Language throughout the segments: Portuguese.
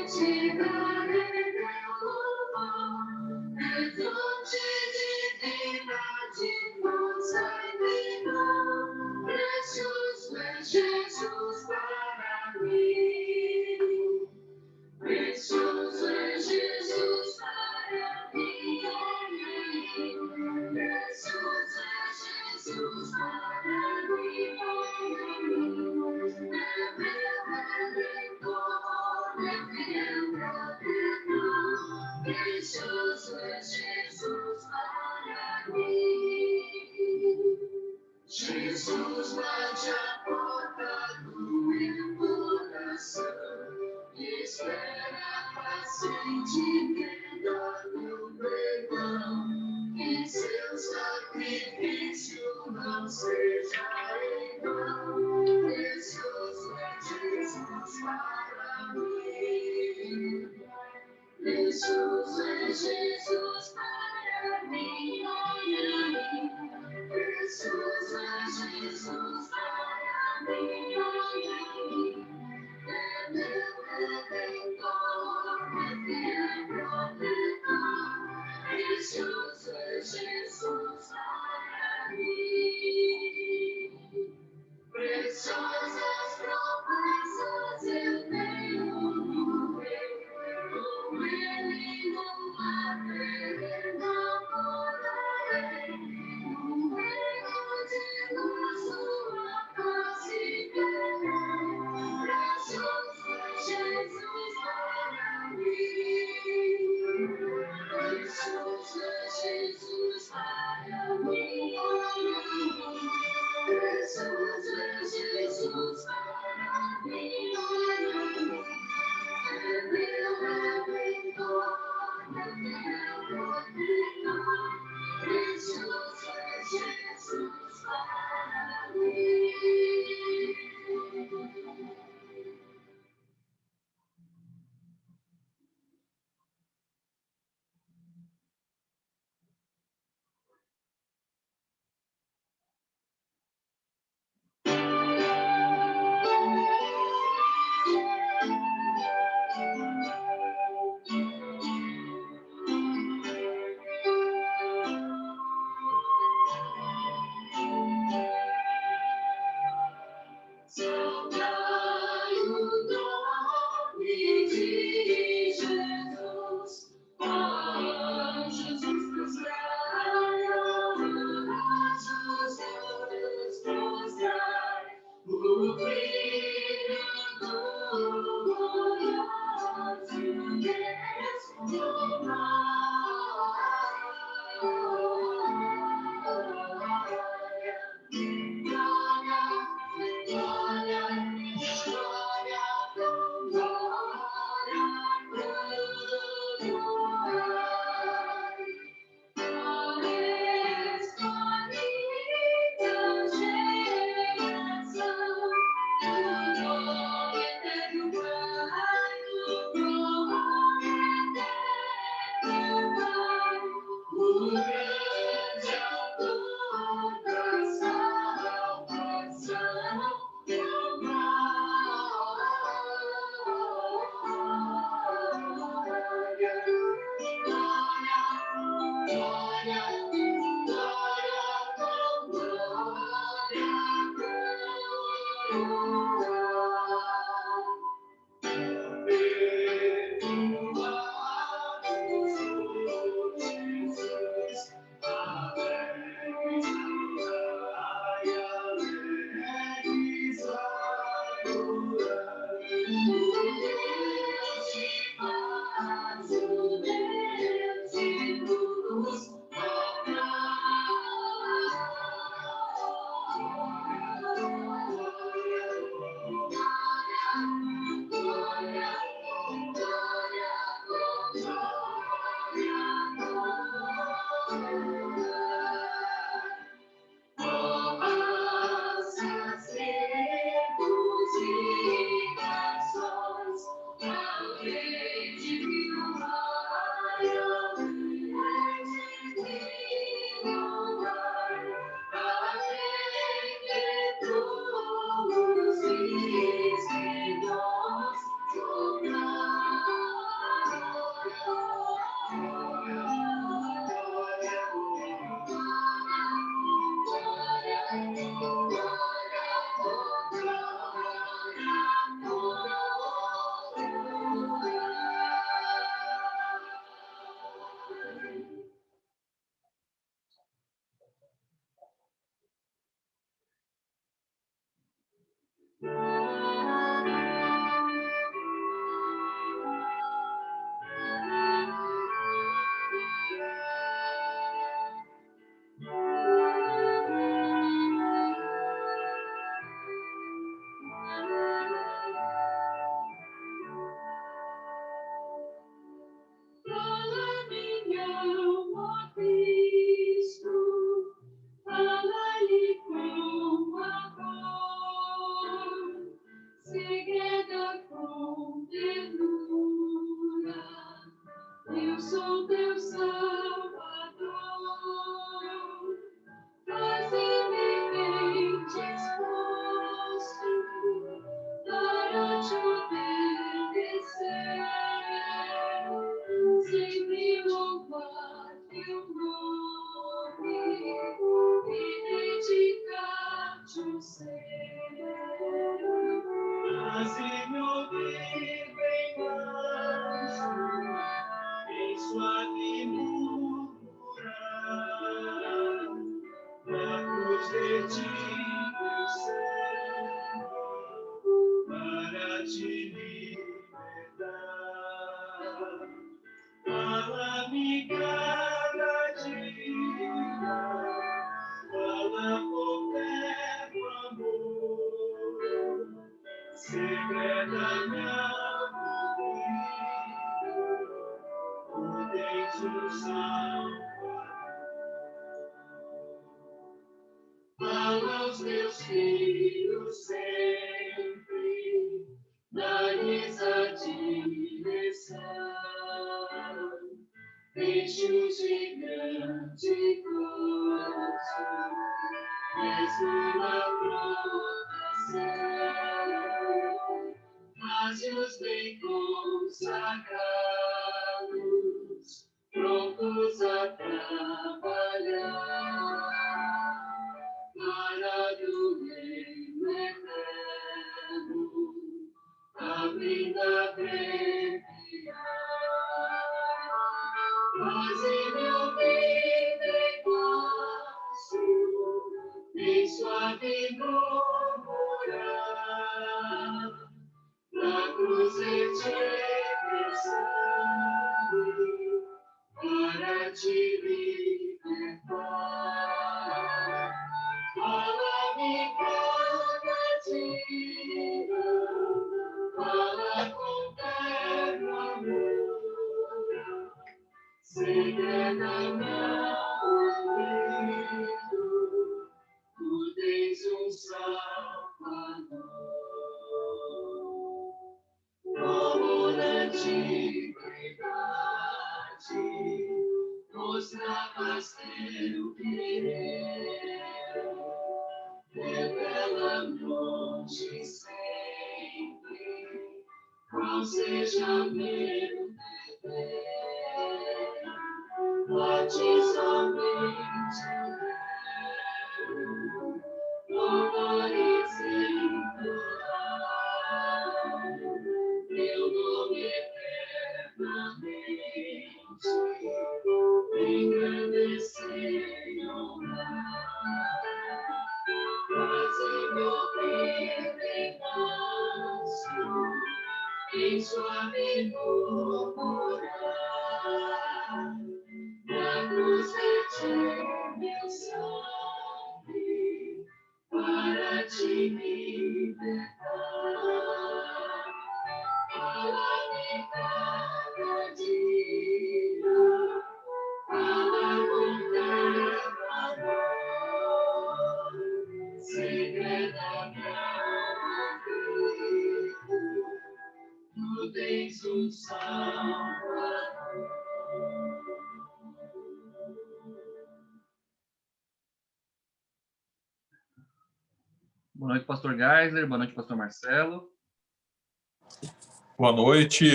te darei meu louvor, retorte divindade, força e vigor, precioso é Jesus para mim. Precioso é Jesus para mim. Precioso é Jesus para mim. É meu redentor, é meu protetor. Precioso é Jesus para mim. Jesus bate a porta do meu coração, espera paciente quem dá no perdão, que seu sacrifício não seja em vão. Precioso é Jesus para mim. Precioso é Jesus para mim. Precioso é Jesus para mim. É meu redentor, é meu protetor. Precioso é Jesus para mim. Preciosas promessas eu tenho no Rei, com Ele numa Faze-me ouvir bem manso, em suave murmurar, na cruz vertigem para te libertar. Fala-me cada dia, fala por perto amor, secreta minha vida, tu tens um Salvador. Fala aos meus filhos sempre, dá-lhes a direção. Deixe-os de grande gozo, mesmo na provação. Faze-os bem consagrados, prontos a trabalhar para do reino eterno, abrindo a faze-me ouvir bem manso, em suave murmurar, na cruz vertigem para te libertar. Fala-me cada dia, fala com terno amor, secreta meu ouvido, tu tens um Salvador. Como na antiguidade mostravas teu querer, revela-me hoje sempre qual seja meu dever. A ti somente louvor e exaltar, teu nome eternamente engrandecer e honrar. Faze-me ouvir bem manso, em suave murmurar, na cruz verter meu sangue para te libertar. Fala-me cada dia, fala com terno amor, secreta minha vida, tu tens um Salvador. Boa noite, pastor Geisler. Boa noite, pastor Marcelo. Boa noite,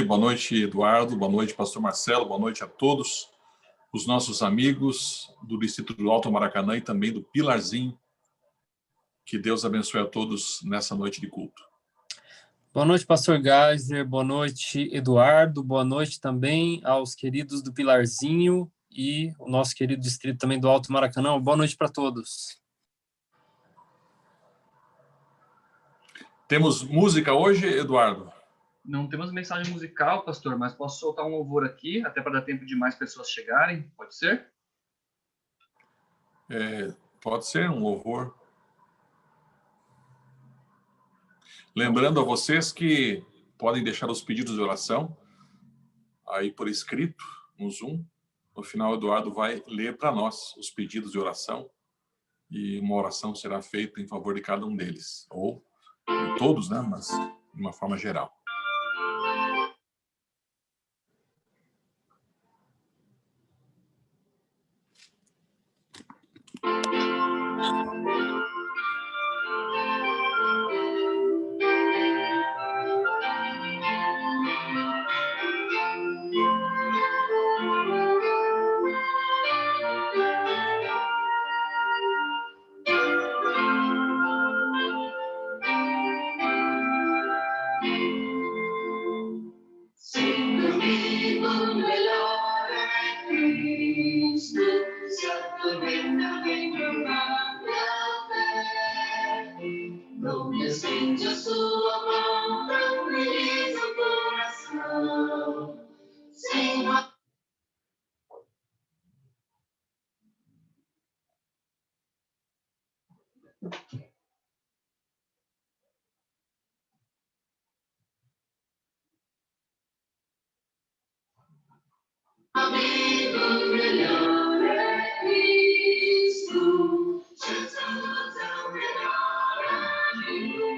Eduardo. Boa noite, pastor Marcelo. Boa noite a todos os nossos amigos do Distrito do Alto Maracanã e também do Pilarzinho. Que Deus abençoe a todos nessa noite de culto. Boa noite, pastor Geisler. Boa noite, Eduardo. Boa noite também aos queridos do Pilarzinho e o nosso querido distrito também do Alto Maracanã. Boa noite para todos. Temos música hoje, Eduardo? Não temos mensagem musical, pastor, mas posso soltar um louvor aqui, até para dar tempo de mais pessoas chegarem. Pode ser? Pode ser um louvor. Lembrando a vocês que podem deixar os pedidos de oração aí por escrito no Zoom. No final, o Eduardo vai ler para nós os pedidos de oração e uma oração será feita em favor de cada um deles. Ou de todos, né? Mas de uma forma geral. não me acende a sua mão, tranquiliza o coração. Sem uma amigo melhor é Cristo, Jesus é o melhor amigo.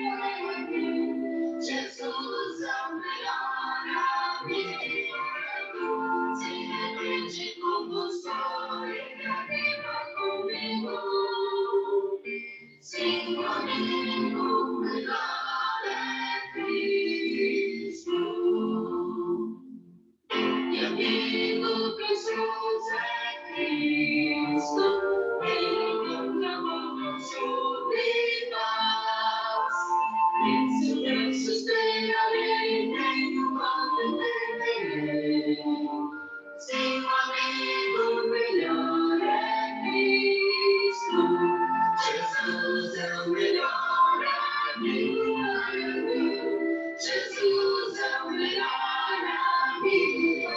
Jesus é o melhor amigo. Se reprende como sou e me anima comigo. Sim, o amigo melhor é Cristo. E amigo Jesus é Cristo, Ele proclamou solidez. Em silêncio esperarei, nenhum mal temerei. Sim, o amigo melhor é Cristo. Jesus é o melhor amigo. Jesus é o melhor amigo.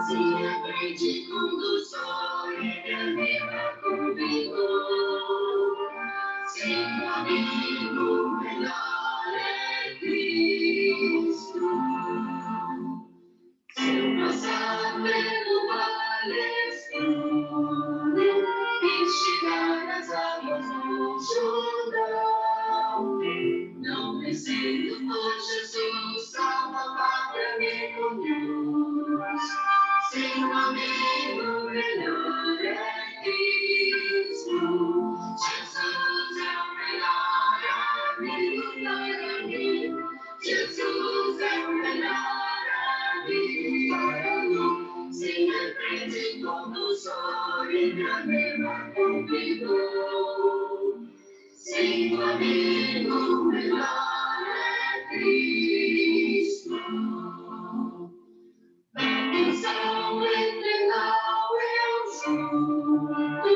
Se reprende quando sou e me anima comigo. Sim, o amigo melhor é Cristo. Se eu passar pelo vale escuro e chegar nas águas do Jordão, não receio, pois Jesus salva a pátria me conduz. Sem um amigo melhor é Cristo. Jesus é o melhor amigo para mim. Jesus é o melhor amigo. Se reprende quando sou e me anima comigo. Sim, o amigo melhor é Cristo. Bênção eternal eu juro,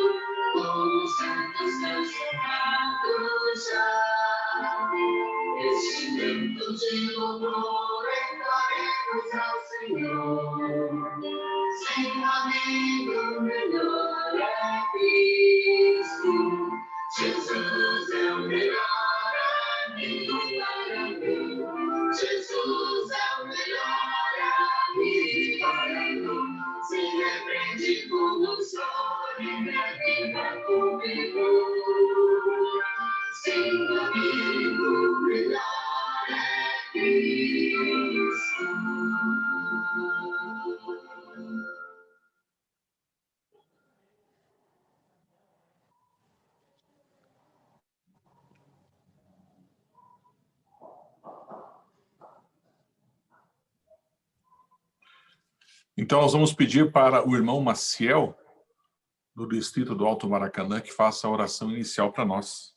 como santos teus sobrados já. Este tempo de louvor entoaremos ao Senhor. Sim, o amigo melhor é Cristo. Jesus é o melhor amigo para mim. Jesus é o melhor amigo para mim. Se reprende quando sou e me anima comigo. Sim, o amigo melhor é Cristo. Então, nós vamos pedir para o irmão Maciel, do distrito do Alto Maracanã, que faça a oração inicial para nós.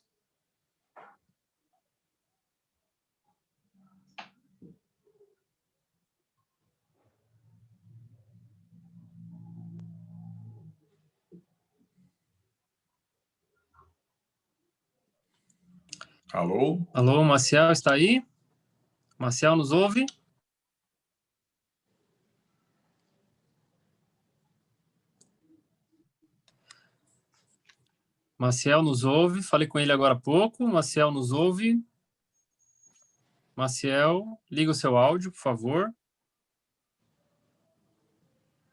Alô? Alô, Maciel, está aí? Maciel, nos ouve? Maciel nos ouve, falei com ele agora há pouco. Maciel nos ouve. Maciel, liga o seu áudio, por favor.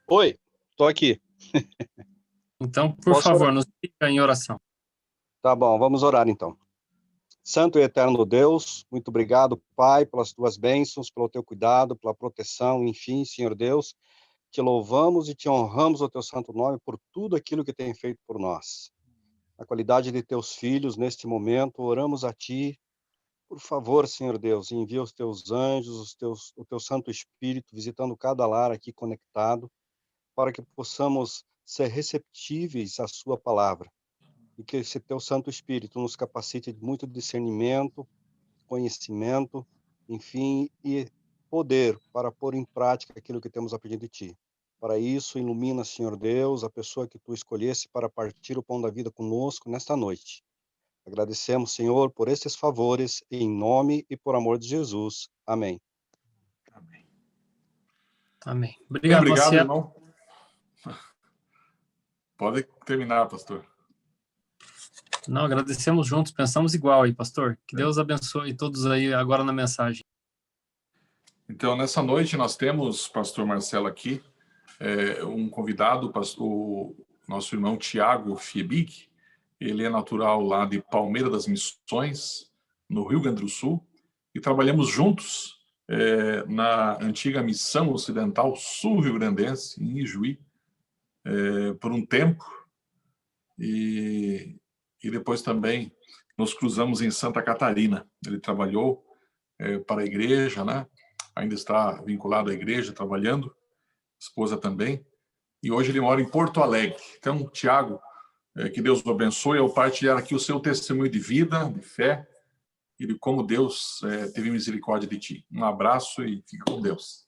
Oi, estou aqui. Então, por Posso favor, orar? nos siga em oração. Tá bom, vamos orar então. Santo e eterno Deus, muito obrigado, Pai, pelas tuas bênçãos, pelo teu cuidado, pela proteção, enfim, Senhor Deus, te louvamos e te honramos o teu santo nome por tudo aquilo que tem feito por nós. Na qualidade de teus filhos, neste momento, oramos a ti. Por favor, Senhor Deus, envia os teus anjos, o teu Santo Espírito, visitando cada lar aqui conectado, para que possamos ser receptíveis à sua palavra. E que esse teu Santo Espírito nos capacite de muito discernimento, conhecimento, enfim, e poder para pôr em prática aquilo que temos aprendido de ti. Para isso, ilumina, Senhor Deus, a pessoa que tu escolhesse para partir o pão da vida conosco nesta noite. Agradecemos, Senhor, por estes favores, em nome e por amor de Jesus. Amém. Amém. Amém. Bem, Obrigado, obrigado, Marcelo. irmão. Pode terminar, pastor. Não, agradecemos juntos, pensamos igual aí, pastor. Que Deus abençoe todos aí agora na mensagem. Então, nessa noite, nós temos, pastor Marcelo aqui, um convidado, o nosso irmão Tiago Fiebig. Ele é natural lá de Palmeira das Missões, no Rio Grande do Sul, e trabalhamos juntos na antiga Missão Ocidental Sul-Rio-Grandense, em Ijuí, por um tempo, e depois também nos cruzamos em Santa Catarina. Ele trabalhou para a igreja, né? Ainda está vinculado à igreja, trabalhando, esposa também, e hoje ele mora em Porto Alegre. Então, Tiago, que Deus o abençoe ao partilhar aqui o seu testemunho de vida, de fé, e de como Deus teve misericórdia de ti. Um abraço e fica com Deus.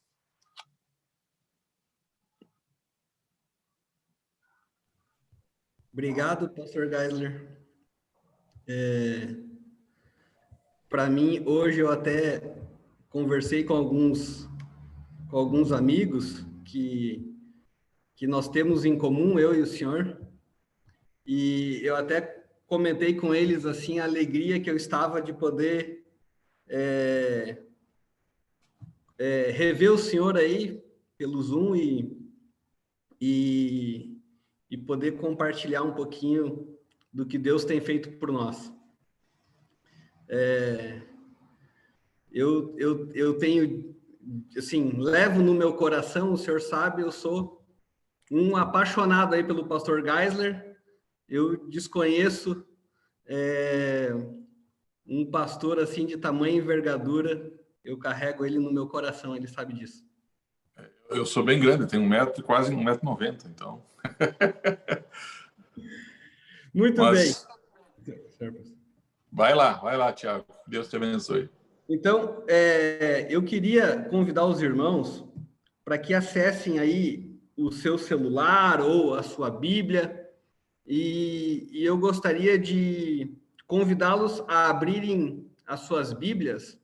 Obrigado, pastor Geisler. Para mim, hoje eu até conversei com alguns amigos que nós temos em comum, eu e o senhor, e eu até comentei com eles assim a alegria que eu estava de poder rever o senhor aí pelo Zoom e poder compartilhar um pouquinho do que Deus tem feito por nós. Eu tenho, assim, levo no meu coração, o senhor sabe, eu sou um apaixonado aí pelo pastor Geisler. Eu desconheço um pastor assim de tamanha envergadura. Eu carrego ele no meu coração, ele sabe disso. Eu sou bem grande, tenho quase 1,90 m, então. Muito bem. Vai lá, Tiago. Deus te abençoe. Então, eu queria convidar os irmãos para que acessem aí o seu celular ou a sua Bíblia, e eu gostaria de convidá-los a abrirem as suas Bíblias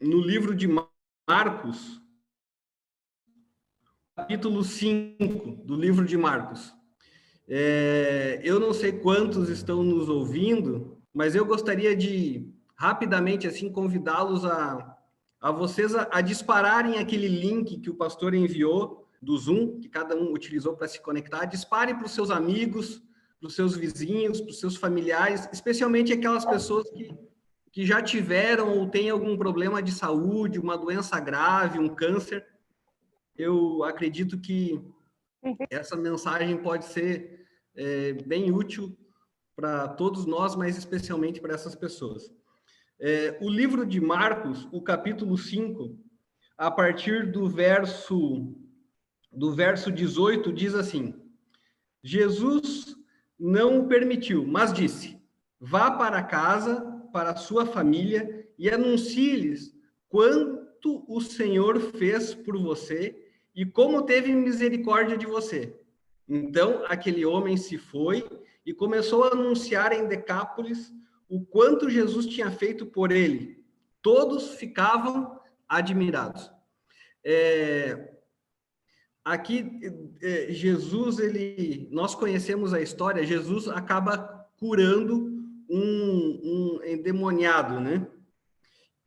no livro de Marcos, capítulo 5 do livro de Marcos. Eu não sei quantos estão nos ouvindo, mas eu gostaria de rapidamente assim convidá-los a vocês a dispararem aquele link que o pastor enviou do Zoom, que cada um utilizou para se conectar. Dispare para os seus amigos, para os seus vizinhos, para os seus familiares, especialmente aquelas pessoas que já tiveram ou têm algum problema de saúde, uma doença grave, um câncer. Eu acredito que essa mensagem pode ser bem útil para todos nós, mas especialmente para essas pessoas. O livro de Marcos, o capítulo 5, a partir do verso 18, diz assim: Jesus não o permitiu, mas disse: vá para casa, para a sua família, e anuncie-lhes quanto o Senhor fez por você e como teve misericórdia de você. Então, aquele homem se foi e começou a anunciar em Decápolis o quanto Jesus tinha feito por ele. Todos ficavam admirados. Aqui, Jesus, nós conhecemos a história, Jesus acaba curando um endemoniado, né?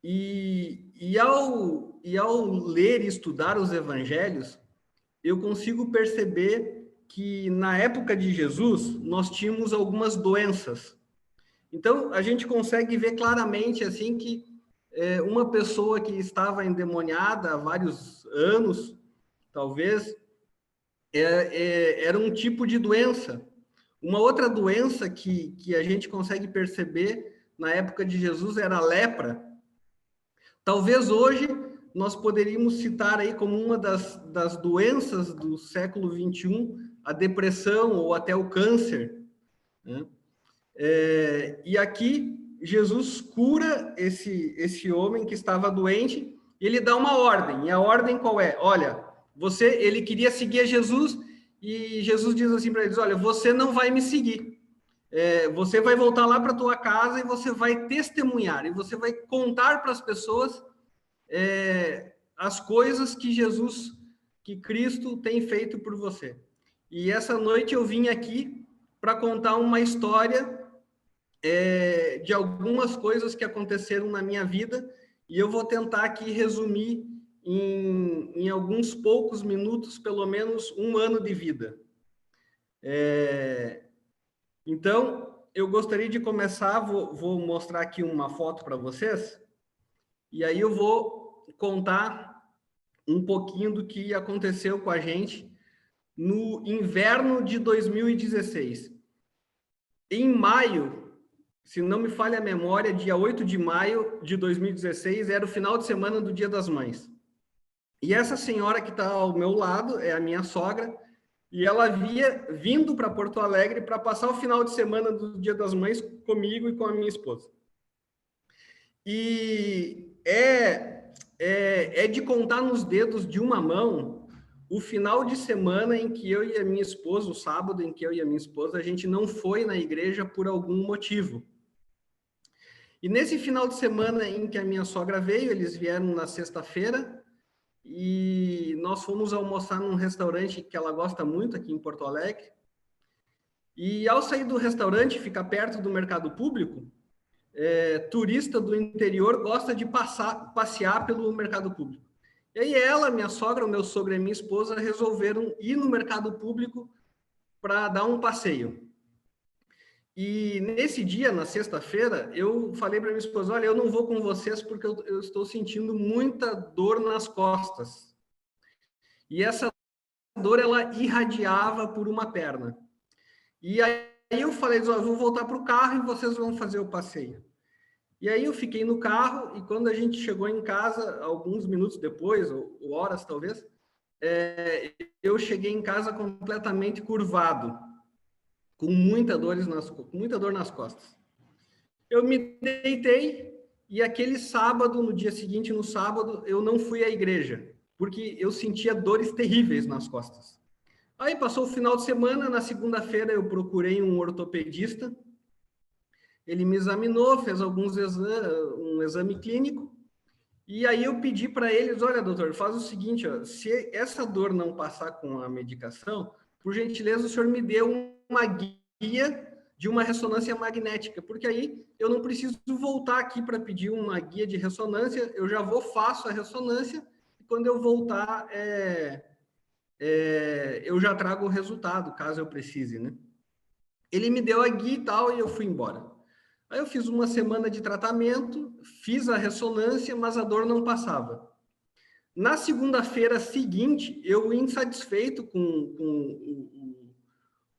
E ao ler e estudar os evangelhos, eu consigo perceber que na época de Jesus nós tínhamos algumas doenças. Então a gente consegue ver claramente assim que uma pessoa que estava endemoniada há vários anos, talvez, era um tipo de doença. Uma outra doença que a gente consegue perceber na época de Jesus era a lepra. Talvez hoje nós poderíamos citar aí como uma das doenças do século XXI a depressão ou até o câncer, né? E aqui Jesus cura esse homem que estava doente e ele dá uma ordem. E a ordem qual é? Olha, ele queria seguir a Jesus e Jesus diz assim para eles: olha, você não vai me seguir. você vai voltar lá para a tua casa e você vai testemunhar, e você vai contar para as pessoas as coisas que que Cristo tem feito por você. E essa noite eu vim aqui para contar uma história de algumas coisas que aconteceram na minha vida, e eu vou tentar aqui resumir em alguns poucos minutos, pelo menos 1 ano de vida. Então, eu gostaria de começar, vou mostrar aqui uma foto para vocês, e aí eu vou contar um pouquinho do que aconteceu com a gente no inverno de 2016. Em maio, se não me falha a memória, dia 8 de maio de 2016, era o final de semana do Dia das Mães. E essa senhora que está ao meu lado é a minha sogra, e ela havia vindo para Porto Alegre para passar o final de semana do Dia das Mães comigo e com a minha esposa. E é de contar nos dedos de uma mão o final de semana em que eu e a minha esposa, o sábado em que eu e a minha esposa, a gente não foi na igreja por algum motivo. E nesse final de semana em que a minha sogra veio, eles vieram na sexta-feira, e nós fomos almoçar num restaurante que ela gosta muito aqui em Porto Alegre. E ao sair do restaurante, fica perto do mercado público, turista do interior gosta de passear pelo mercado público. E aí ela, minha sogra, o meu sogro e minha esposa resolveram ir no mercado público para dar um passeio. E nesse dia, na sexta-feira, eu falei para minha esposa, olha, eu não vou com vocês porque eu estou sentindo muita dor nas costas. E essa dor, ela irradiava por uma perna. E aí eu falei, eu vou voltar para o carro e vocês vão fazer o passeio. E aí eu fiquei no carro, e quando a gente chegou em casa, alguns minutos depois, ou horas talvez, eu cheguei em casa completamente curvado, com muita dor nas costas. Eu me deitei, e aquele sábado, no dia seguinte, no sábado, eu não fui à igreja, porque eu sentia dores terríveis nas costas. Aí passou o final de semana, na segunda-feira eu procurei um ortopedista, ele me examinou, fez um exame clínico, e aí eu pedi para eles, olha, doutor, faz o seguinte, ó, se essa dor não passar com a medicação, por gentileza, o senhor me dê uma guia de uma ressonância magnética, porque aí eu não preciso voltar aqui para pedir uma guia de ressonância, eu já faço a ressonância, e quando eu voltar, eu já trago o resultado, caso eu precise, né? Ele me deu a guia e tal, e eu fui embora. Aí eu fiz uma semana de tratamento, fiz a ressonância, mas a dor não passava. Na segunda-feira seguinte, eu insatisfeito com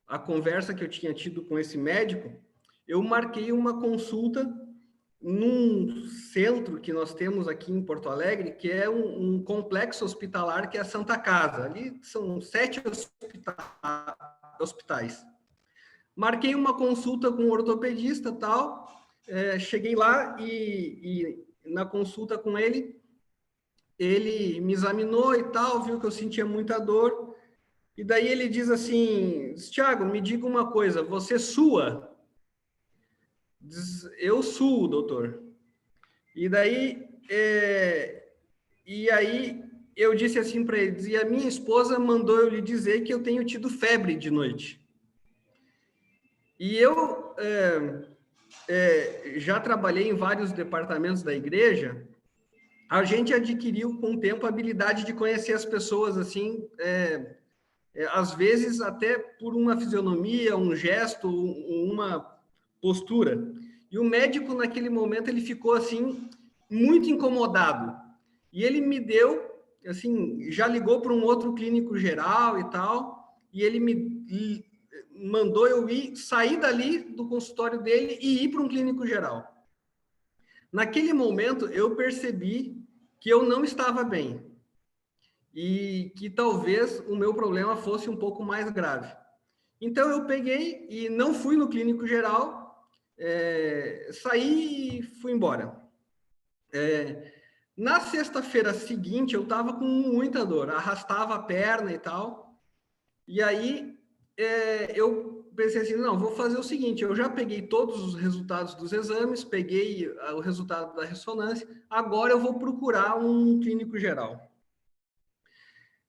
a conversa que eu tinha tido com esse médico, eu marquei uma consulta num centro que nós temos aqui em Porto Alegre, que é um complexo hospitalar, que é a Santa Casa. Ali são 7 hospitais. Marquei uma consulta com um ortopedista, tal, cheguei lá e na consulta com ele, ele me examinou e tal, viu que eu sentia muita dor, e daí ele diz assim, Thiago, me diga uma coisa, você sua? Diz, eu suo, doutor. E daí, eu disse assim para ele, e a minha esposa mandou eu lhe dizer que eu tenho tido febre de noite. E eu já trabalhei em vários departamentos da igreja, a gente adquiriu com o tempo a habilidade de conhecer as pessoas, assim, às vezes até por uma fisionomia, um gesto, uma postura. E o médico, naquele momento, ele ficou, assim, muito incomodado. E ele me deu, assim, já ligou para um outro clínico geral e tal, e ele me mandou eu sair dali do consultório dele e ir para um clínico geral. Naquele momento, eu percebi que eu não estava bem e que talvez o meu problema fosse um pouco mais grave. Então, eu peguei e não fui no clínico geral, saí e fui embora. Na sexta-feira seguinte, eu estava com muita dor, arrastava a perna e tal, e aí eu pensei assim, não, vou fazer o seguinte, eu já peguei todos os resultados dos exames, peguei o resultado da ressonância, agora eu vou procurar um clínico geral.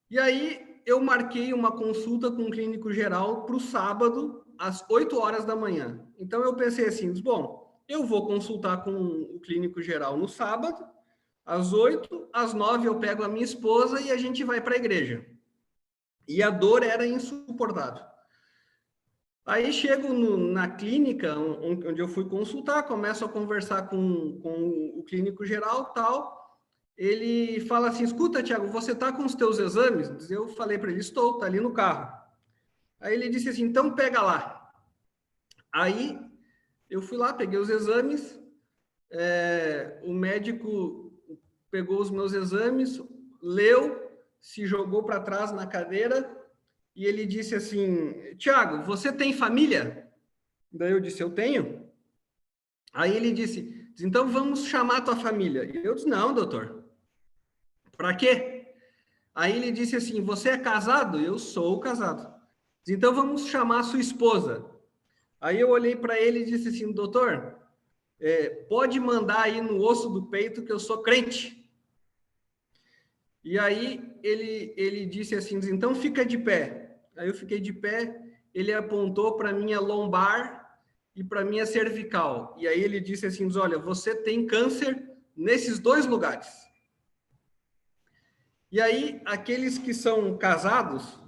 E aí eu marquei uma consulta com um clínico geral para o sábado, às 8 horas da manhã. Então eu pensei assim, bom, eu vou consultar com o clínico geral no sábado, às 8, às 9 eu pego a minha esposa e a gente vai para a igreja. E a dor era insuportável. Aí chego na clínica onde eu fui consultar, começo a conversar com o clínico geral, tal. Ele fala assim, escuta, Tiago, você tá com os teus exames? Eu falei para ele, estou, tá ali no carro. Aí ele disse assim, então pega lá. Aí eu fui lá, peguei os exames, o médico pegou os meus exames, leu, se jogou para trás na cadeira e ele disse assim, Tiago, você tem família? Daí eu disse, eu tenho. Aí ele disse, então vamos chamar a tua família. E eu disse, não, doutor. Para quê? Aí ele disse assim, você é casado? Eu sou casado. Disse, então vamos chamar a sua esposa. Aí eu olhei para ele e disse assim, doutor, pode mandar aí no osso do peito que eu sou crente. E aí ele disse assim, então fica de pé. Aí eu fiquei de pé, ele apontou para minha lombar e para minha cervical. E aí ele disse assim, olha, você tem câncer nesses 2 lugares. E aí, aqueles que são casados,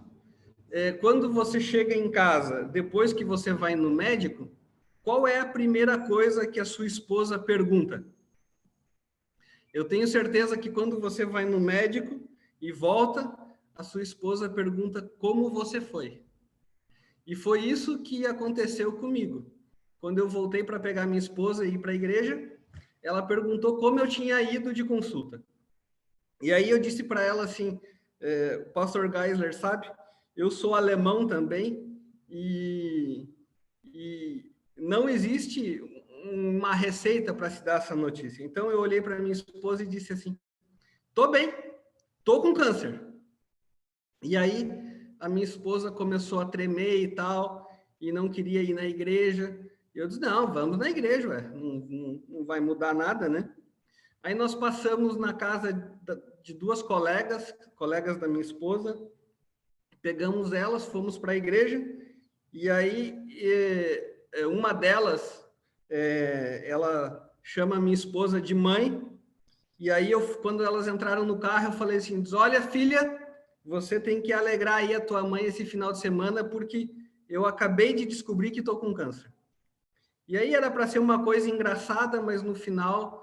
quando você chega em casa, depois que você vai no médico, qual é a primeira coisa que a sua esposa pergunta? Eu tenho certeza que quando você vai no médico e volta, a sua esposa pergunta como você foi. E foi isso que aconteceu comigo. Quando eu voltei para pegar minha esposa e ir para a igreja, ela perguntou como eu tinha ido de consulta. E aí eu disse para ela assim, Pastor Geisler, sabe, eu sou alemão também e não existe uma receita para se dar essa notícia. Então eu olhei para minha esposa e disse assim, tô bem, tô com câncer. E aí a minha esposa começou a tremer e tal, e não queria ir na igreja. E eu disse, não, vamos na igreja, ué. Não vai mudar nada, né? Aí nós passamos na casa de 2 colegas da minha esposa, pegamos elas, fomos para a igreja, e aí uma delas, ela chama a minha esposa de mãe, e aí quando elas entraram no carro, eu falei assim, olha filha, você tem que alegrar aí a tua mãe esse final de semana, porque eu acabei de descobrir que estou com câncer. E aí era para ser uma coisa engraçada, mas no final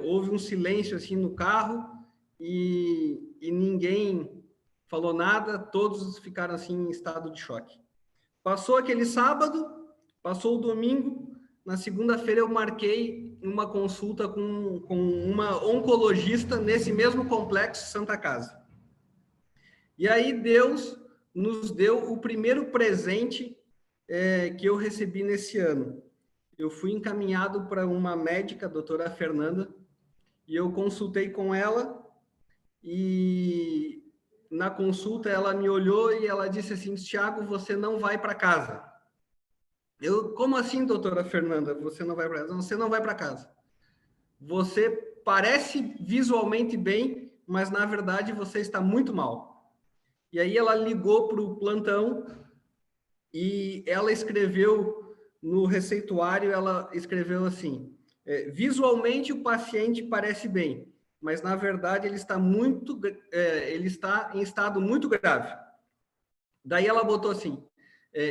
houve um silêncio assim no carro e ninguém falou nada, todos ficaram assim em estado de choque. Passou aquele sábado, passou o domingo, na segunda-feira eu marquei uma consulta com uma oncologista nesse mesmo complexo Santa Casa. E aí Deus nos deu o primeiro presente que eu recebi nesse ano. Eu fui encaminhado para uma médica, a doutora Fernanda, e eu consultei com ela, e na consulta ela me olhou e ela disse assim, Tiago, você não vai para casa. Eu, como assim, doutora Fernanda, você não vai para casa? Não, você não vai para casa. Você parece visualmente bem, mas na verdade você está muito mal. E aí ela ligou para o plantão e ela escreveu no receituário, ela escreveu assim, visualmente o paciente parece bem, mas na verdade ele está em estado muito grave. Daí ela botou assim,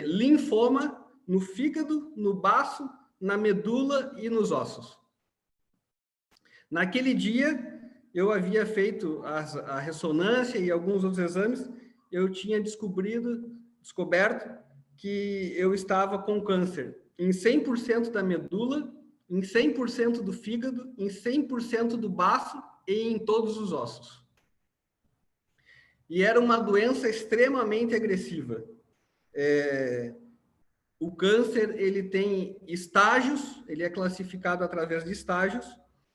linfoma no fígado, no baço, na medula e nos ossos. Naquele dia, eu havia feito a ressonância e alguns outros exames, eu tinha descoberto que eu estava com câncer em 100% da medula, em 100% do fígado, em 100% do baço e em todos os ossos. E era uma doença extremamente agressiva. O câncer, ele tem estágios, ele é classificado através de estágios,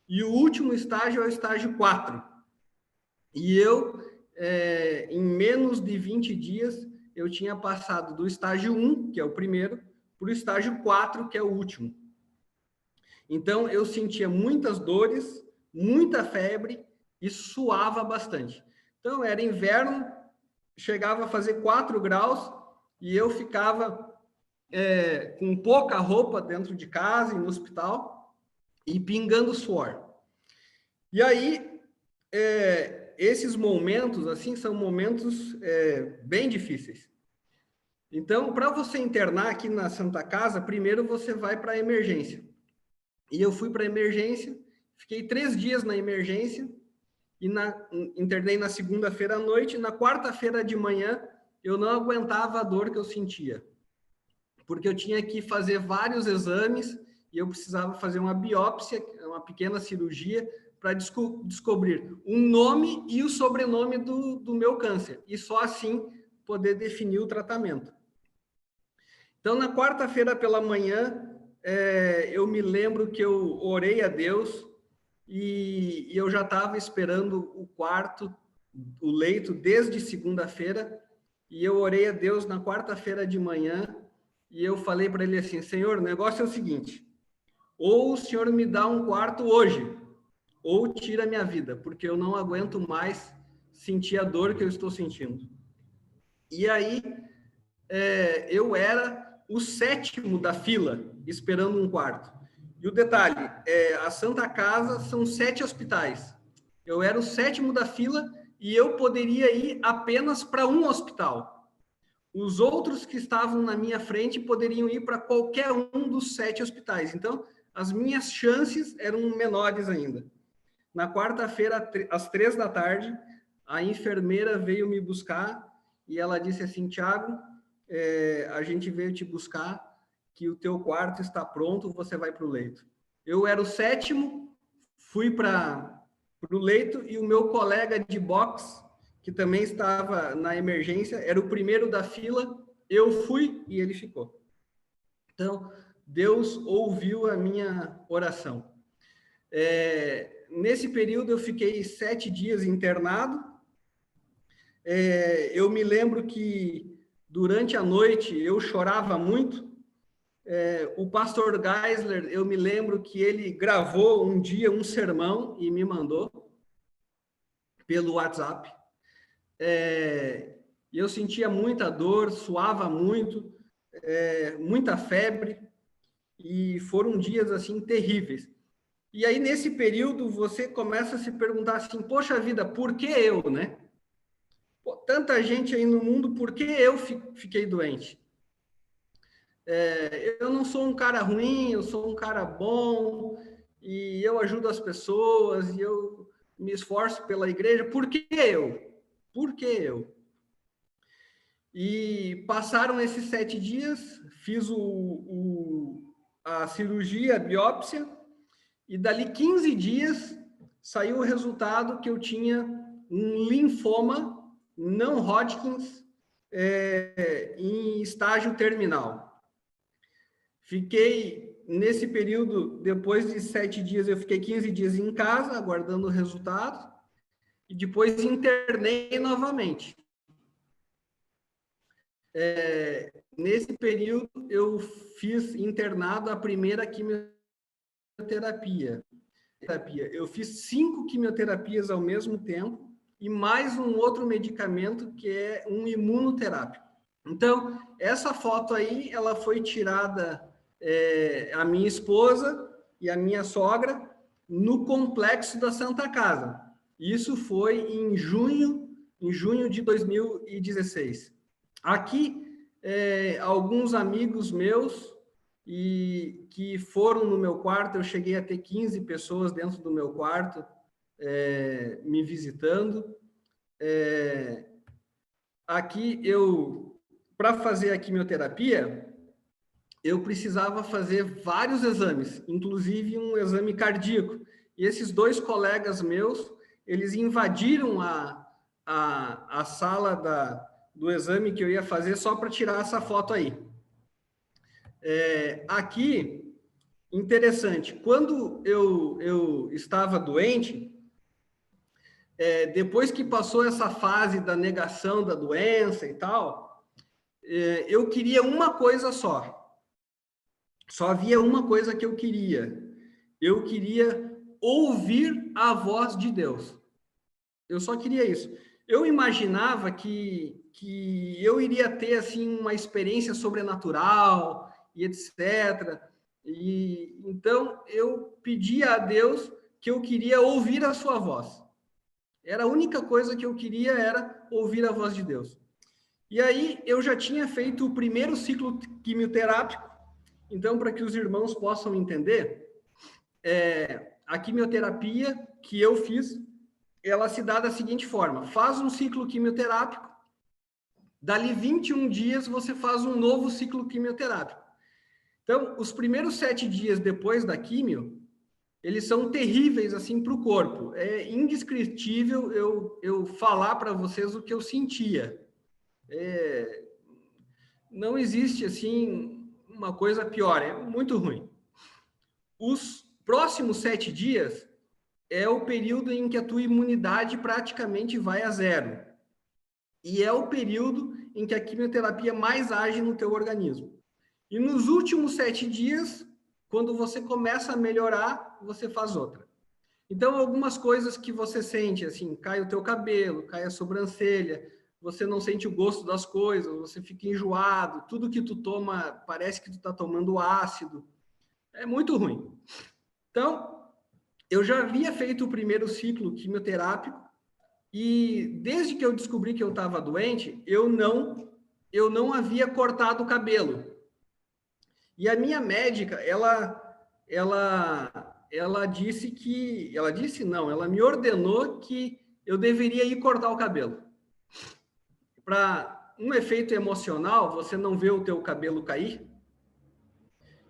e o último estágio é o estágio 4. E eu, em menos de 20 dias, eu tinha passado do estágio 1, que é o primeiro, para o estágio 4, que é o último. Então, eu sentia muitas dores, muita febre e suava bastante. Então, era inverno, chegava a fazer 4 graus e eu ficava com pouca roupa dentro de casa e no hospital e pingando suor. E aí, esses momentos, assim, são momentos bem difíceis. Então, para você internar aqui na Santa Casa, primeiro você vai para a emergência. E eu fui para a emergência, fiquei 3 dias na emergência, e internei na segunda-feira à noite. Na quarta-feira de manhã, eu não aguentava a dor que eu sentia, porque eu tinha que fazer vários exames, e eu precisava fazer uma biópsia, uma pequena cirurgia, para descobrir o nome e o sobrenome do meu câncer, e só assim poder definir o tratamento. Então, na quarta-feira pela manhã, eu me lembro que eu orei a Deus e eu já estava esperando o leito desde segunda-feira, e eu orei a Deus na quarta-feira de manhã e eu falei para ele assim: Senhor, o negócio é o seguinte, ou o Senhor me dá um quarto hoje, ou tira a minha vida, porque eu não aguento mais sentir a dor que eu estou sentindo. E aí, eu era o 7º da fila, esperando um quarto. E o detalhe, a Santa Casa são 7 hospitais. Eu era o 7º da fila e eu poderia ir apenas para um hospital. Os outros que estavam na minha frente poderiam ir para qualquer um dos 7 hospitais. Então, as minhas chances eram menores ainda. Na quarta-feira, às 3 da tarde, a enfermeira veio me buscar e ela disse assim: Tiago, a gente veio te buscar, que o teu quarto está pronto, você vai para o leito. Eu era o 7º, fui para o leito, e o meu colega de boxe, que também estava na emergência, era o primeiro da fila, eu fui e ele ficou. Então, Deus ouviu a minha oração. Nesse período, eu fiquei 7 dias internado. Eu me lembro que, durante a noite, eu chorava muito. O pastor Geisler, eu me lembro que ele gravou um dia um sermão e me mandou pelo WhatsApp. E eu sentia muita dor, suava muito, muita febre, e foram dias assim terríveis. E aí, nesse período, você começa a se perguntar assim: poxa vida, por que eu, né? Pô, tanta gente aí no mundo, por que eu fiquei doente? Eu não sou um cara ruim, eu sou um cara bom, e eu ajudo as pessoas, e eu me esforço pela igreja. Por que eu? Por que eu? E passaram esses 7 dias, fiz a cirurgia, a biópsia, e dali 15 dias saiu o resultado que eu tinha um linfoma não Hodgkin em estágio terminal. Fiquei, nesse período, depois de 7 dias, eu fiquei 15 dias em casa, aguardando o resultado, e depois internei novamente. Nesse período, eu fiz internado a primeira quimioterapia. Eu fiz 5 quimioterapias ao mesmo tempo e mais um outro medicamento que é um imunoterápico. Então, essa foto aí, ela foi tirada, a minha esposa e a minha sogra, no complexo da Santa Casa. Isso foi em junho de 2016. Aqui, alguns amigos meus e que foram no meu quarto, eu cheguei a ter 15 pessoas dentro do meu quarto me visitando. Aqui, para fazer a quimioterapia, eu precisava fazer vários exames, inclusive um exame cardíaco. E esses 2 colegas meus, eles invadiram a sala do exame que eu ia fazer só para tirar essa foto aí. Aqui, interessante, quando eu estava doente, depois que passou essa fase da negação da doença e tal, eu queria uma coisa só. Só havia uma coisa que eu queria. Eu queria ouvir a voz de Deus. Eu só queria isso. Eu imaginava que eu iria ter assim uma experiência sobrenatural e etc. E então eu pedia a Deus que eu queria ouvir a sua voz. Era a única coisa que eu queria, era ouvir a voz de Deus. E aí eu já tinha feito o primeiro ciclo quimioterápico. Então, para que os irmãos possam entender, a quimioterapia que eu fiz, ela se dá da seguinte forma: faz um ciclo quimioterápico, dali 21 dias você faz um novo ciclo quimioterápico. Então, os primeiros 7 dias depois da quimio, eles são terríveis assim para o corpo. É indescritível eu falar para vocês o que eu sentia. Não existe assim uma coisa pior, é muito ruim. Os próximos 7 dias é o período em que a tua imunidade praticamente vai a zero. E é o período em que a quimioterapia mais age no teu organismo. E nos últimos 7 dias, quando você começa a melhorar, você faz outra. Então, algumas coisas que você sente, assim, cai o teu cabelo, cai a sobrancelha, você não sente o gosto das coisas, você fica enjoado, tudo que tu toma parece que tu está tomando ácido. É muito ruim. Então, eu já havia feito o primeiro ciclo quimioterápico e desde que eu descobri que eu estava doente, eu não havia cortado o cabelo. E a minha médica, ela disse que... Ela disse não, ela me ordenou que eu deveria ir cortar o cabelo. Para um efeito emocional, você não vê o teu cabelo cair,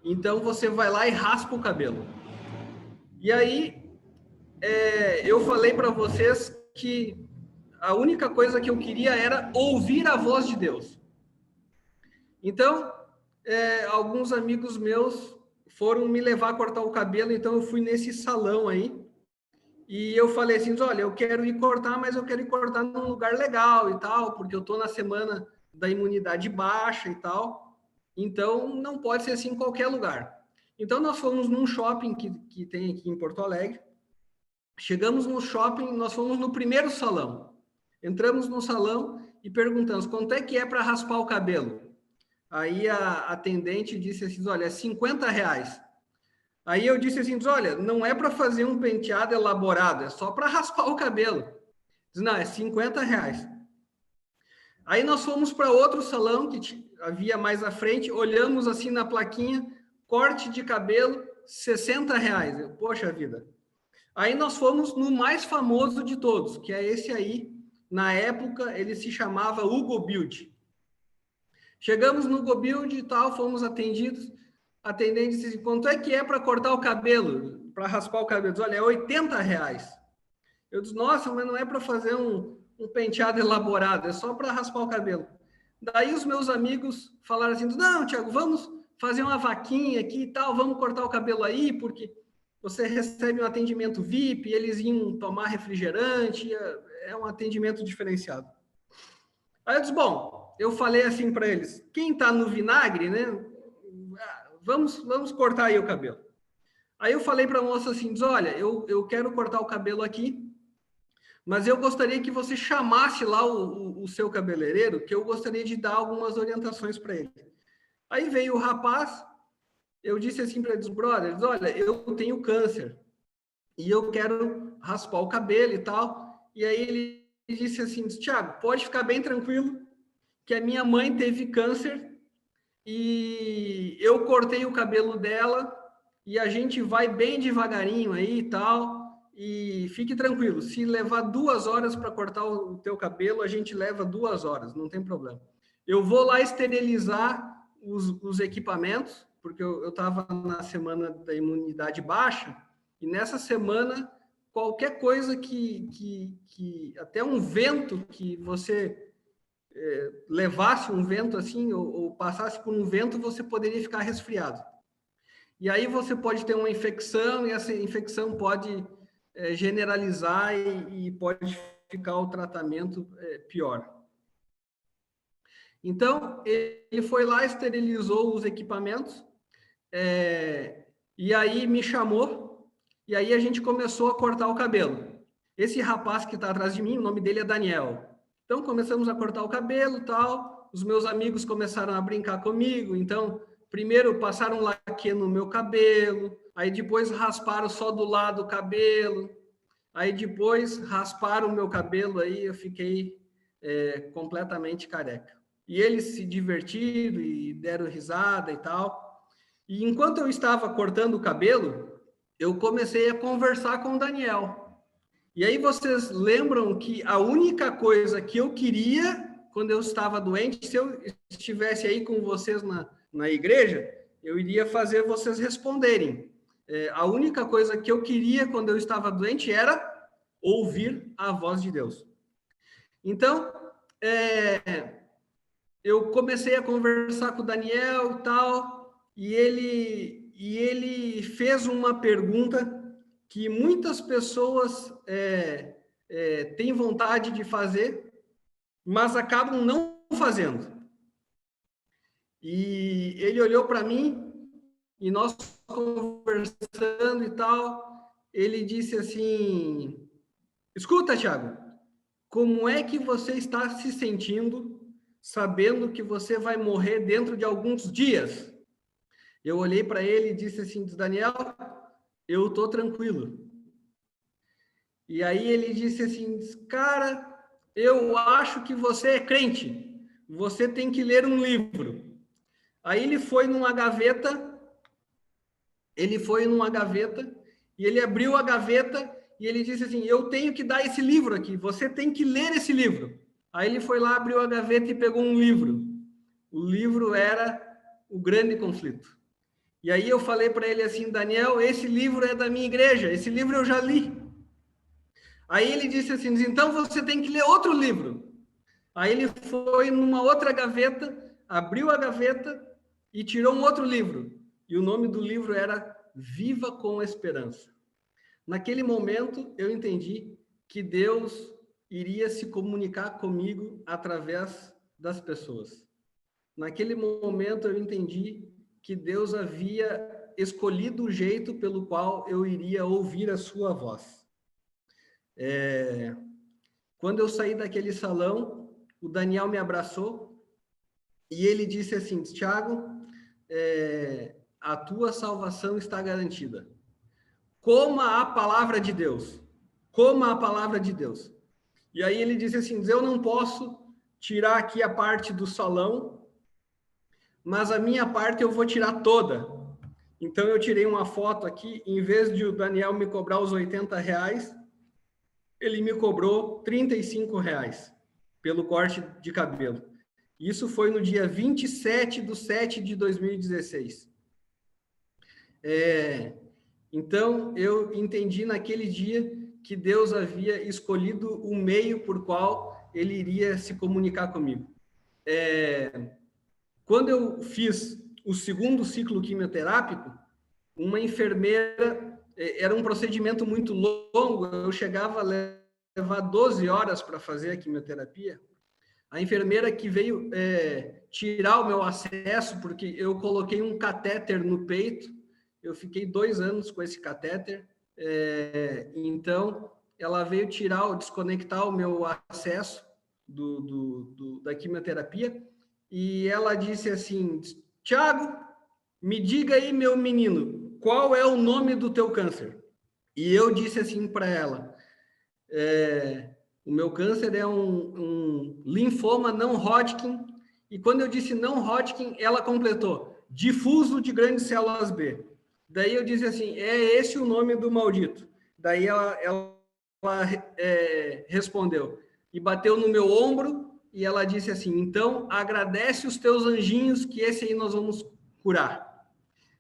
então você vai lá e raspa o cabelo. E aí, eu falei para vocês que a única coisa que eu queria era ouvir a voz de Deus. Então, alguns amigos meus foram me levar a cortar o cabelo, então eu fui nesse salão aí, e eu falei assim, olha, eu quero ir cortar, mas eu quero ir cortar num lugar legal e tal, porque eu estou na semana da imunidade baixa e tal, então não pode ser assim em qualquer lugar. Então nós fomos num shopping que tem aqui em Porto Alegre, chegamos no shopping, nós fomos no primeiro salão, entramos no salão e perguntamos, quanto é que é para raspar o cabelo? Aí a atendente disse assim, olha, é R$50. Aí eu disse assim, olha, não é para fazer um penteado elaborado, é só para raspar o cabelo. Diz, não, é R$50. Aí nós fomos para outro salão que havia mais à frente, olhamos assim na plaquinha, corte de cabelo, R$60. Eu, poxa vida. Aí nós fomos no mais famoso de todos, que é esse aí. Na época, ele se chamava Hugo Bild. Chegamos no Hugo Bild e tal, fomos atendidos. A atendente disse, quanto é que é para cortar o cabelo, para raspar o cabelo? Diz, olha, é R$80. Eu disse, nossa, mas não é para fazer um penteado elaborado, é só para raspar o cabelo. Daí os meus amigos falaram assim, não, Tiago, vamos fazer uma vaquinha aqui e tal, vamos cortar o cabelo aí, porque você recebe um atendimento VIP, eles iam tomar refrigerante, é um atendimento diferenciado. Aí eu disse, bom, eu falei assim para eles, quem está no vinagre, né? Vamos cortar aí o cabelo. Aí eu falei para a moça assim, diz, olha, eu quero cortar o cabelo aqui, mas eu gostaria que você chamasse lá o seu cabeleireiro, que eu gostaria de dar algumas orientações para ele. Aí veio o rapaz, eu disse assim para eles, brothers, olha, eu tenho câncer e eu quero raspar o cabelo e tal. E aí ele disse assim, Tiago, pode ficar bem tranquilo, que a minha mãe teve câncer e eu cortei o cabelo dela e a gente vai bem devagarinho aí e tal, e fique tranquilo, se levar 2 horas para cortar o teu cabelo, a gente leva 2 horas, não tem problema. Eu vou lá esterilizar os equipamentos, porque eu estava na semana da imunidade baixa, e nessa semana, qualquer coisa que até um vento que você... levasse um vento assim, ou passasse por um vento, você poderia ficar resfriado. E aí você pode ter uma infecção, e essa infecção pode generalizar e pode ficar o tratamento pior. Então, ele foi lá, esterilizou os equipamentos, e aí me chamou, e aí a gente começou a cortar o cabelo. Esse rapaz que está atrás de mim, o nome dele é Daniel. Então, começamos a cortar o cabelo e tal, os meus amigos começaram a brincar comigo, então, primeiro passaram laque no meu cabelo, aí depois rasparam só do lado o cabelo, aí depois rasparam o meu cabelo, aí eu fiquei completamente careca. E eles se divertiram e deram risada e tal. E enquanto eu estava cortando o cabelo, eu comecei a conversar com o Daniel. E aí vocês lembram que a única coisa que eu queria quando eu estava doente, se eu estivesse aí com vocês na igreja, eu iria fazer vocês responderem. A única coisa que eu queria quando eu estava doente era ouvir a voz de Deus. Então, eu comecei a conversar com o Daniel e tal, e ele fez uma pergunta que muitas pessoas têm vontade de fazer, mas acabam não fazendo. E ele olhou para mim, e nós conversando e tal, ele disse assim: escuta, Thiago, como é que você está se sentindo sabendo que você vai morrer dentro de alguns dias? Eu olhei para ele e disse assim: Daniel, eu estou tranquilo. E aí ele disse assim: cara, eu acho que você é crente, você tem que ler um livro. Aí ele foi numa gaveta e ele abriu a gaveta e ele disse assim: eu tenho que dar esse livro aqui, você tem que ler esse livro. Aí ele foi lá, abriu a gaveta e pegou um livro. O livro era O Grande Conflito. E aí eu falei para ele assim: Daniel, esse livro é da minha igreja, esse livro eu já li. Aí ele disse assim: então você tem que ler outro livro. Aí ele foi numa outra gaveta, abriu a gaveta e tirou um outro livro. E o nome do livro era Viva com Esperança. Naquele momento eu entendi que Deus iria se comunicar comigo através das pessoas. Naquele momento eu entendi que Deus havia escolhido o jeito pelo qual eu iria ouvir a sua voz. Quando eu saí daquele salão, o Daniel me abraçou e ele disse assim: Thiago, a tua salvação está garantida. Coma a palavra de Deus. Coma a palavra de Deus. E aí ele disse assim: eu não posso tirar aqui a parte do salão, mas a minha parte eu vou tirar toda. Então eu tirei uma foto aqui, em vez de o Daniel me cobrar os R$80, ele me cobrou R$35 pelo corte de cabelo. Isso foi no dia 27/7/2016. Então, eu entendi naquele dia que Deus havia escolhido o meio por qual ele iria se comunicar comigo. Quando eu fiz o segundo ciclo quimioterápico, uma enfermeira, era um procedimento muito longo, eu chegava a levar 12 horas para fazer a quimioterapia. A enfermeira que veio tirar o meu acesso, porque eu coloquei um catéter no peito, eu fiquei 2 anos com esse catéter, então ela veio desconectar o meu acesso da quimioterapia, e ela disse assim: Thiago, me diga aí, meu menino, qual é o nome do teu câncer? E eu disse assim para ela: o meu câncer é um linfoma não Hodgkin. E quando eu disse não Hodgkin, ela completou: difuso de grandes células B. Daí eu disse assim: é esse o nome do maldito? Daí ela respondeu e bateu no meu ombro e ela disse assim: então agradece os teus anjinhos que esse aí nós vamos curar.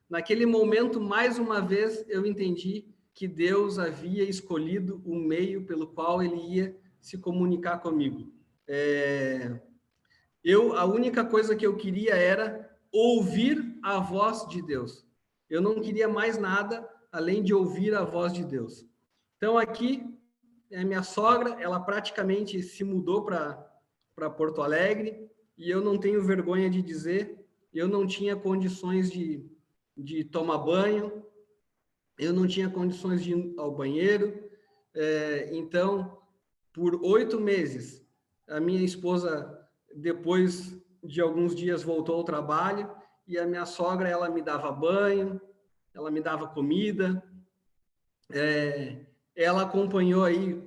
Naquele momento, mais uma vez, eu entendi que Deus havia escolhido o meio pelo qual ele ia se comunicar comigo. A única coisa que eu queria era ouvir a voz de Deus. Eu não queria mais nada além de ouvir a voz de Deus. Então, aqui, minha sogra, ela praticamente se mudou para Porto Alegre. e eu não tenho vergonha de dizer, eu não tinha condições de tomar banho, eu não tinha condições de ir ao banheiro. Então, por 8 meses, a minha esposa, depois de alguns dias, voltou ao trabalho, e a minha sogra, ela me dava banho, ela me dava comida, ela acompanhou aí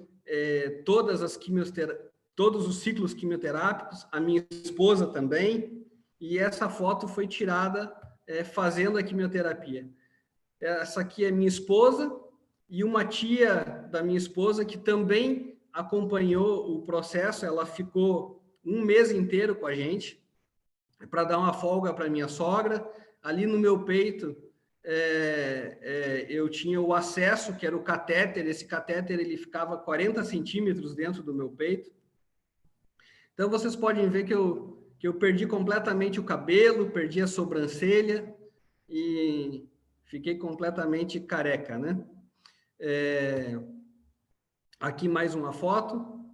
todos os ciclos quimioterápicos, a minha esposa também, e essa foto foi tirada fazendo a quimioterapia. Essa aqui é minha esposa e uma tia da minha esposa que também acompanhou o processo, ela ficou 1 mês inteiro com a gente, para dar uma folga para minha sogra. Ali no meu peito, eu tinha o acesso, que era o catéter. Esse catéter ele ficava 40 centímetros dentro do meu peito. Então, vocês podem ver que eu perdi completamente o cabelo, perdi a sobrancelha e fiquei completamente careca, né? Aqui mais uma foto.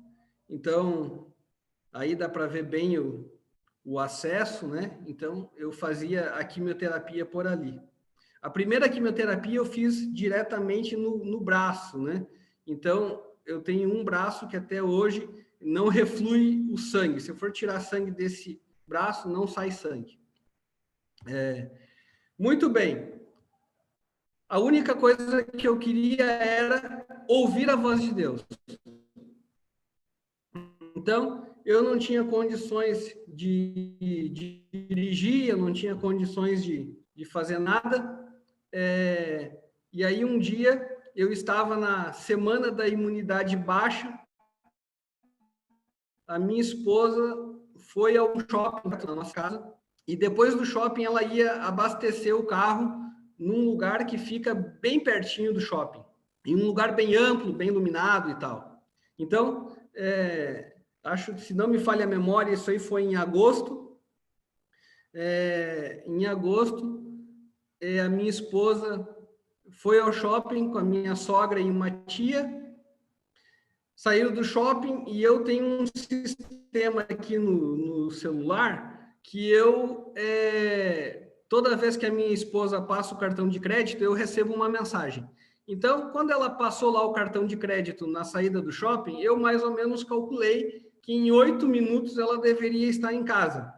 Então, aí dá para ver bem o acesso, né? Então, eu fazia a quimioterapia por ali. A primeira quimioterapia eu fiz diretamente no braço, né? Então, eu tenho um braço que até hoje não reflui o sangue. Se eu for tirar sangue desse braço, não sai sangue. Muito bem. A única coisa que eu queria era ouvir a voz de Deus. Então, eu não tinha condições de dirigir, eu não tinha condições de fazer nada. E aí, um dia, eu estava na semana da imunidade baixa, a minha esposa foi ao shopping na nossa casa, e depois do shopping ela ia abastecer o carro num lugar que fica bem pertinho do shopping, em um lugar bem amplo, bem iluminado e tal. Então, acho que, se não me falha a memória, isso aí foi em agosto. Em agosto, a minha esposa foi ao shopping com a minha sogra e uma tia, saíram do shopping, e eu tenho um sistema aqui no celular que toda vez que a minha esposa passa o cartão de crédito, eu recebo uma mensagem. Então, quando ela passou lá o cartão de crédito na saída do shopping, eu mais ou menos calculei que em 8 minutos ela deveria estar em casa.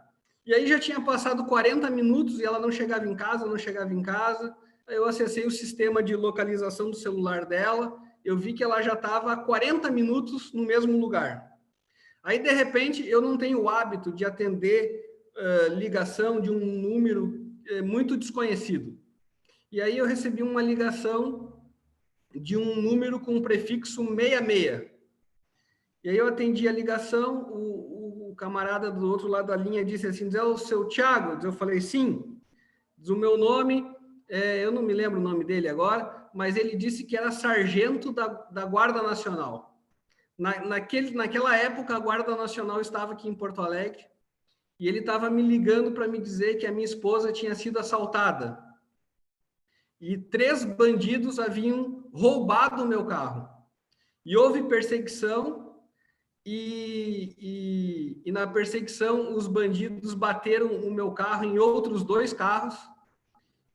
E aí já tinha passado 40 minutos e ela não chegava em casa. Aí eu acessei o sistema de localização do celular dela, eu vi que ela já estava há 40 minutos no mesmo lugar. Aí, de repente, eu não tenho o hábito de atender ligação de um número muito desconhecido. E aí eu recebi uma ligação de um número com prefixo 66. E aí eu atendi a ligação, o camarada do outro lado da linha disse assim: "É o seu Thiago?" Eu falei: "Sim." Diz o meu nome, eu não me lembro o nome dele agora, mas ele disse que era sargento da Guarda Nacional. Naquela época, a Guarda Nacional estava aqui em Porto Alegre, e ele estava me ligando para me dizer que a minha esposa tinha sido assaltada. E 3 bandidos haviam roubado o meu carro. E houve perseguição, e na perseguição os bandidos bateram o meu carro em outros 2 carros,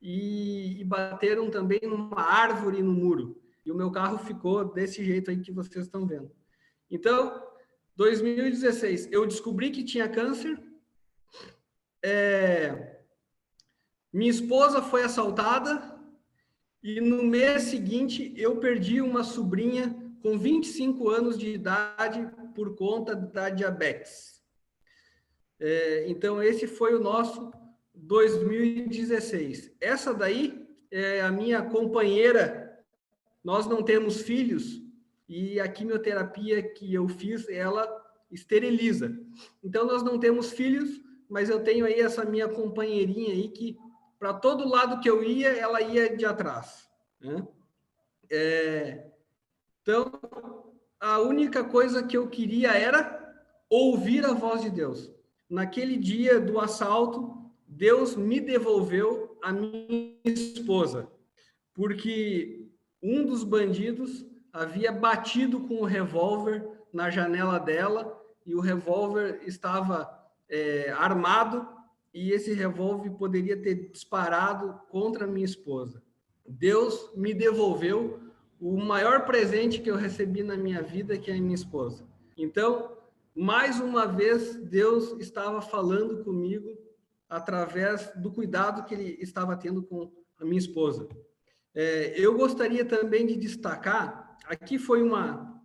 e bateram também numa árvore e no muro. E o meu carro ficou desse jeito aí que vocês estão vendo. Então, 2016, eu descobri que tinha câncer. Minha esposa foi assaltada, e no mês seguinte eu perdi uma sobrinha com 25 anos de idade por conta da diabetes. Então, esse foi o nosso 2016. Essa daí é a minha companheira. Nós não temos filhos, e a quimioterapia que eu fiz, ela esteriliza. Então, nós não temos filhos, mas eu tenho aí essa minha companheirinha aí que, para todo lado que eu ia, ela ia de atrás, né? Então, a única coisa que eu queria era ouvir a voz de Deus. Naquele dia do assalto, Deus me devolveu a minha esposa, porque um dos bandidos havia batido com o revólver na janela dela, e o revólver estava armado, e esse revólver poderia ter disparado contra minha esposa. Deus me devolveu o maior presente que eu recebi na minha vida, que é a minha esposa. Então, mais uma vez, Deus estava falando comigo através do cuidado que Ele estava tendo com a minha esposa. Eu gostaria também de destacar, aqui foi uma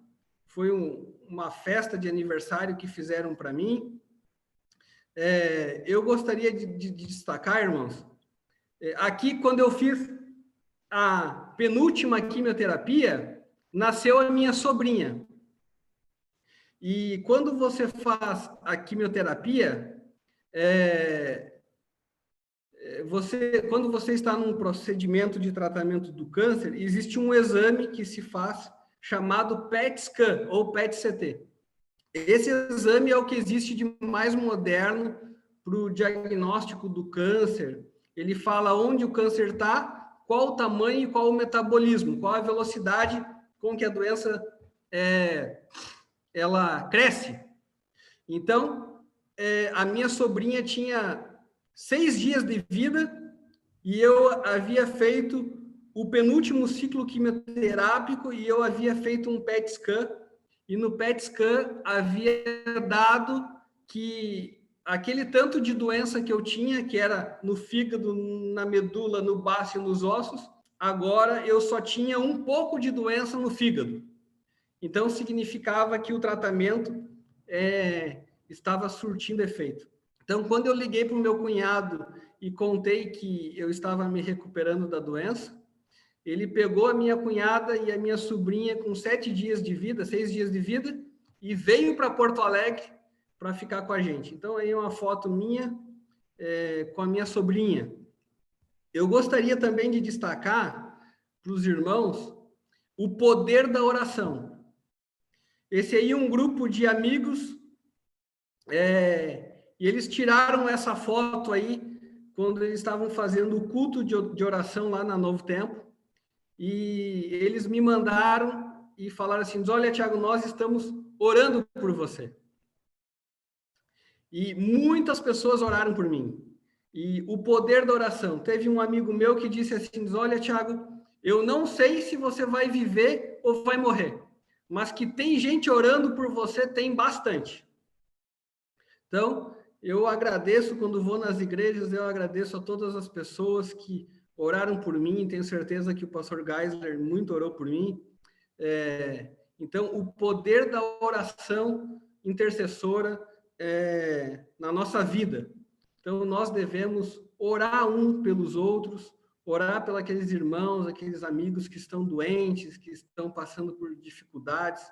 festa de aniversário que fizeram para mim. Eu gostaria de destacar, irmãos, aqui quando eu fiz a penúltima quimioterapia, nasceu a minha sobrinha. E quando você faz a quimioterapia, quando você está num procedimento de tratamento do câncer, existe um exame que se faz chamado PET-scan ou PET-CT. Esse exame é o que existe de mais moderno para o diagnóstico do câncer. Ele fala onde o câncer está, qual o tamanho e qual o metabolismo, qual a velocidade com que a doença ela cresce. Então, a minha sobrinha tinha 6 dias de vida e eu havia feito o penúltimo ciclo quimioterápico e eu havia feito um PET-scan, e no PET-scan havia dado que aquele tanto de doença que eu tinha, que era no fígado, na medula, no baço e nos ossos, agora eu só tinha um pouco de doença no fígado. Então, significava que o tratamento estava surtindo efeito. Então, quando eu liguei para o meu cunhado e contei que eu estava me recuperando da doença, ele pegou a minha cunhada e a minha sobrinha com 7 dias de vida, 6 dias de vida, e veio para Porto Alegre para ficar com a gente. Então, aí é uma foto minha com a minha sobrinha. Eu gostaria também de destacar para os irmãos o poder da oração. Esse aí é um grupo de amigos, e eles tiraram essa foto aí quando eles estavam fazendo o culto de oração lá na Novo Tempo, e eles me mandaram e falaram assim: olha, Thiago, nós estamos orando por você. E muitas pessoas oraram por mim. E o poder da oração. Teve um amigo meu que disse assim: olha, Thiago, eu não sei se você vai viver ou vai morrer, mas que tem gente orando por você, tem bastante. Então, eu agradeço, quando vou nas igrejas, eu agradeço a todas as pessoas que oraram por mim. Tenho certeza que o pastor Geisler muito orou por mim. Então, o poder da oração intercessora na nossa vida. Então, nós devemos orar um pelos outros, orar pelos aqueles irmãos, aqueles amigos que estão doentes, que estão passando por dificuldades.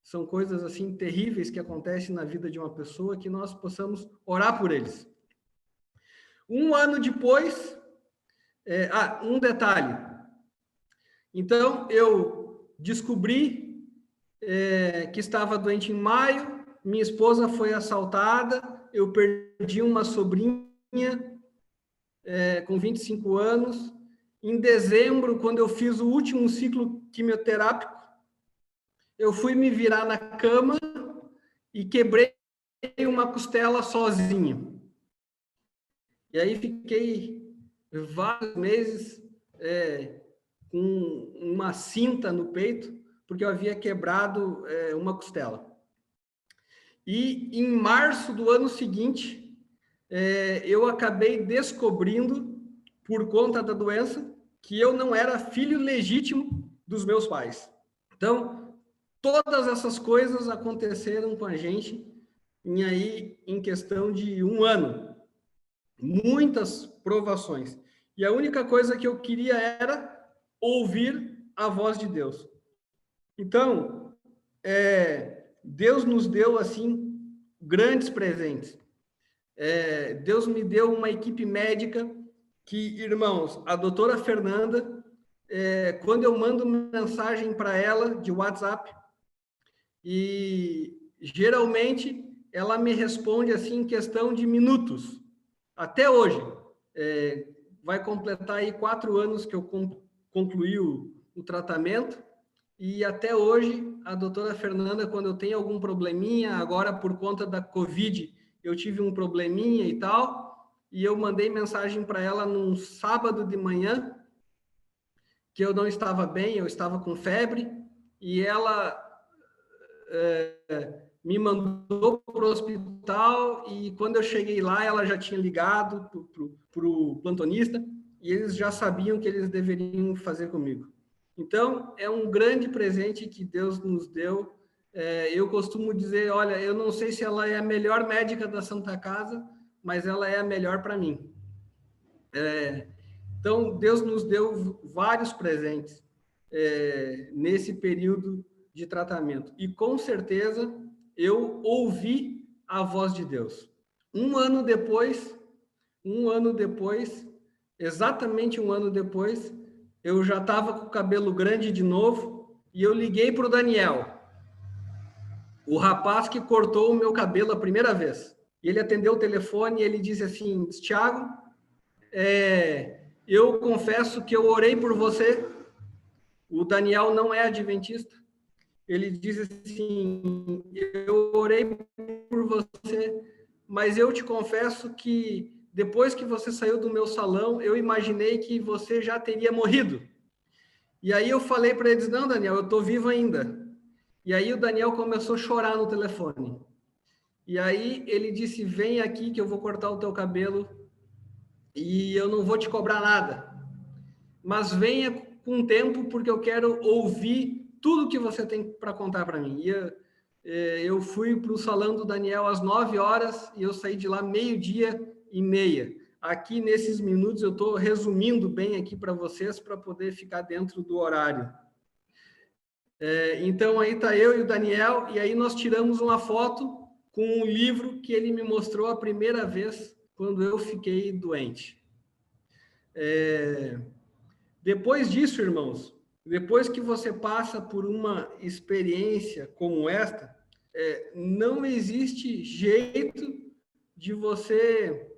São coisas assim terríveis que acontecem na vida de uma pessoa, que nós possamos orar por eles. Um ano depois, um detalhe. Então, eu descobri que estava doente em maio, minha esposa foi assaltada, eu perdi uma sobrinha com 25 anos. Em dezembro, quando eu fiz o último ciclo quimioterápico, eu fui me virar na cama e quebrei uma costela sozinho. E aí fiquei vários meses com uma cinta no peito, porque eu havia quebrado uma costela. E em março do ano seguinte, eu acabei descobrindo, por conta da doença, que eu não era filho legítimo dos meus pais. Então, todas essas coisas aconteceram com a gente em questão de um ano. Muitas provações. E a única coisa que eu queria era ouvir a voz de Deus. Então, Deus nos deu, assim, grandes presentes. Deus me deu uma equipe médica que, irmãos, a doutora Fernanda, quando eu mando mensagem para ela de WhatsApp, e geralmente ela me responde assim em questão de minutos. Até hoje, vai completar aí 4 anos que eu concluí o tratamento, e até hoje a doutora Fernanda, quando eu tenho algum probleminha, agora por conta da Covid, eu tive um probleminha e tal, e eu mandei mensagem para ela num sábado de manhã, que eu não estava bem, eu estava com febre, e ela me mandou para o hospital, e quando eu cheguei lá, ela já tinha ligado para o plantonista, e eles já sabiam o que eles deveriam fazer comigo. Então, é um grande presente que Deus nos deu. Eu costumo dizer, olha, eu não sei se ela é a melhor médica da Santa Casa, mas ela é a melhor para mim. Então, Deus nos deu vários presentes nesse período de tratamento. E, com certeza, eu ouvi a voz de Deus. Um ano depois, exatamente um ano depois, eu já estava com o cabelo grande de novo e eu liguei para o Daniel, o rapaz que cortou o meu cabelo a primeira vez. Ele atendeu o telefone e ele disse assim, Thiago, eu confesso que eu orei por você. O Daniel não é adventista. Ele diz assim, eu orei por você, mas eu te confesso que depois que você saiu do meu salão, eu imaginei que você já teria morrido. E aí eu falei para eles, não, Daniel, eu estou vivo ainda. E aí o Daniel começou a chorar no telefone. E aí ele disse, vem aqui que eu vou cortar o teu cabelo e eu não vou te cobrar nada. Mas venha com tempo porque eu quero ouvir tudo que você tem para contar para mim. E eu fui para o salão do Daniel às 9 horas e eu saí de lá 12:30. Aqui, nesses minutos, eu estou resumindo bem aqui para vocês, para poder ficar dentro do horário. Então, aí está eu e o Daniel, e aí nós tiramos uma foto com um livro que ele me mostrou a primeira vez quando eu fiquei doente. Depois disso, irmãos, depois que você passa por uma experiência como esta, não existe jeito de você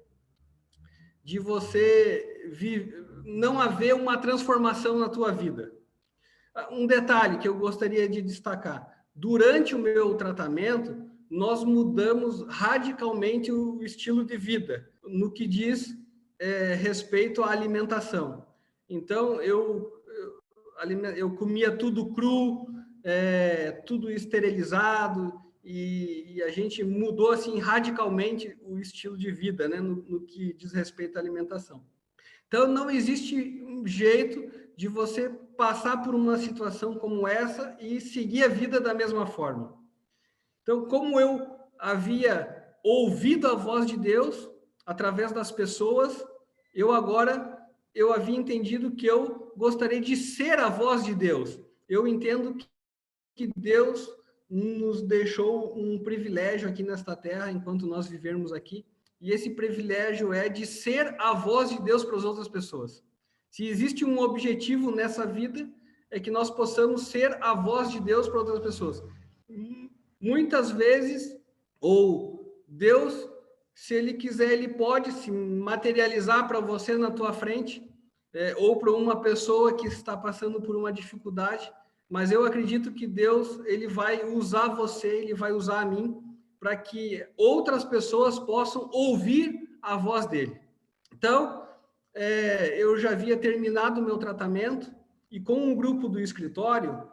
não haver uma transformação na tua vida. Um detalhe que eu gostaria de destacar. Durante o meu tratamento, nós mudamos radicalmente o estilo de vida, no que diz respeito à alimentação. Então, eu comia tudo cru, tudo esterilizado, e a gente mudou assim radicalmente o estilo de vida, né, no que diz respeito à alimentação. Então, não existe um jeito de você passar por uma situação como essa e seguir a vida da mesma forma. Então, como eu havia ouvido a voz de Deus através das pessoas, eu havia entendido que eu gostaria de ser a voz de Deus. Eu entendo que Deus nos deixou um privilégio aqui nesta terra, enquanto nós vivermos aqui, e esse privilégio é de ser a voz de Deus para as outras pessoas. Se existe um objetivo nessa vida, é que nós possamos ser a voz de Deus para outras pessoas. Muitas vezes, ou Deus, se Ele quiser, Ele pode se materializar para você na tua frente, ou para uma pessoa que está passando por uma dificuldade, mas eu acredito que Deus, Ele vai usar você, Ele vai usar a mim, para que outras pessoas possam ouvir a voz dEle. Então, eu já havia terminado o meu tratamento, e com um grupo do escritório,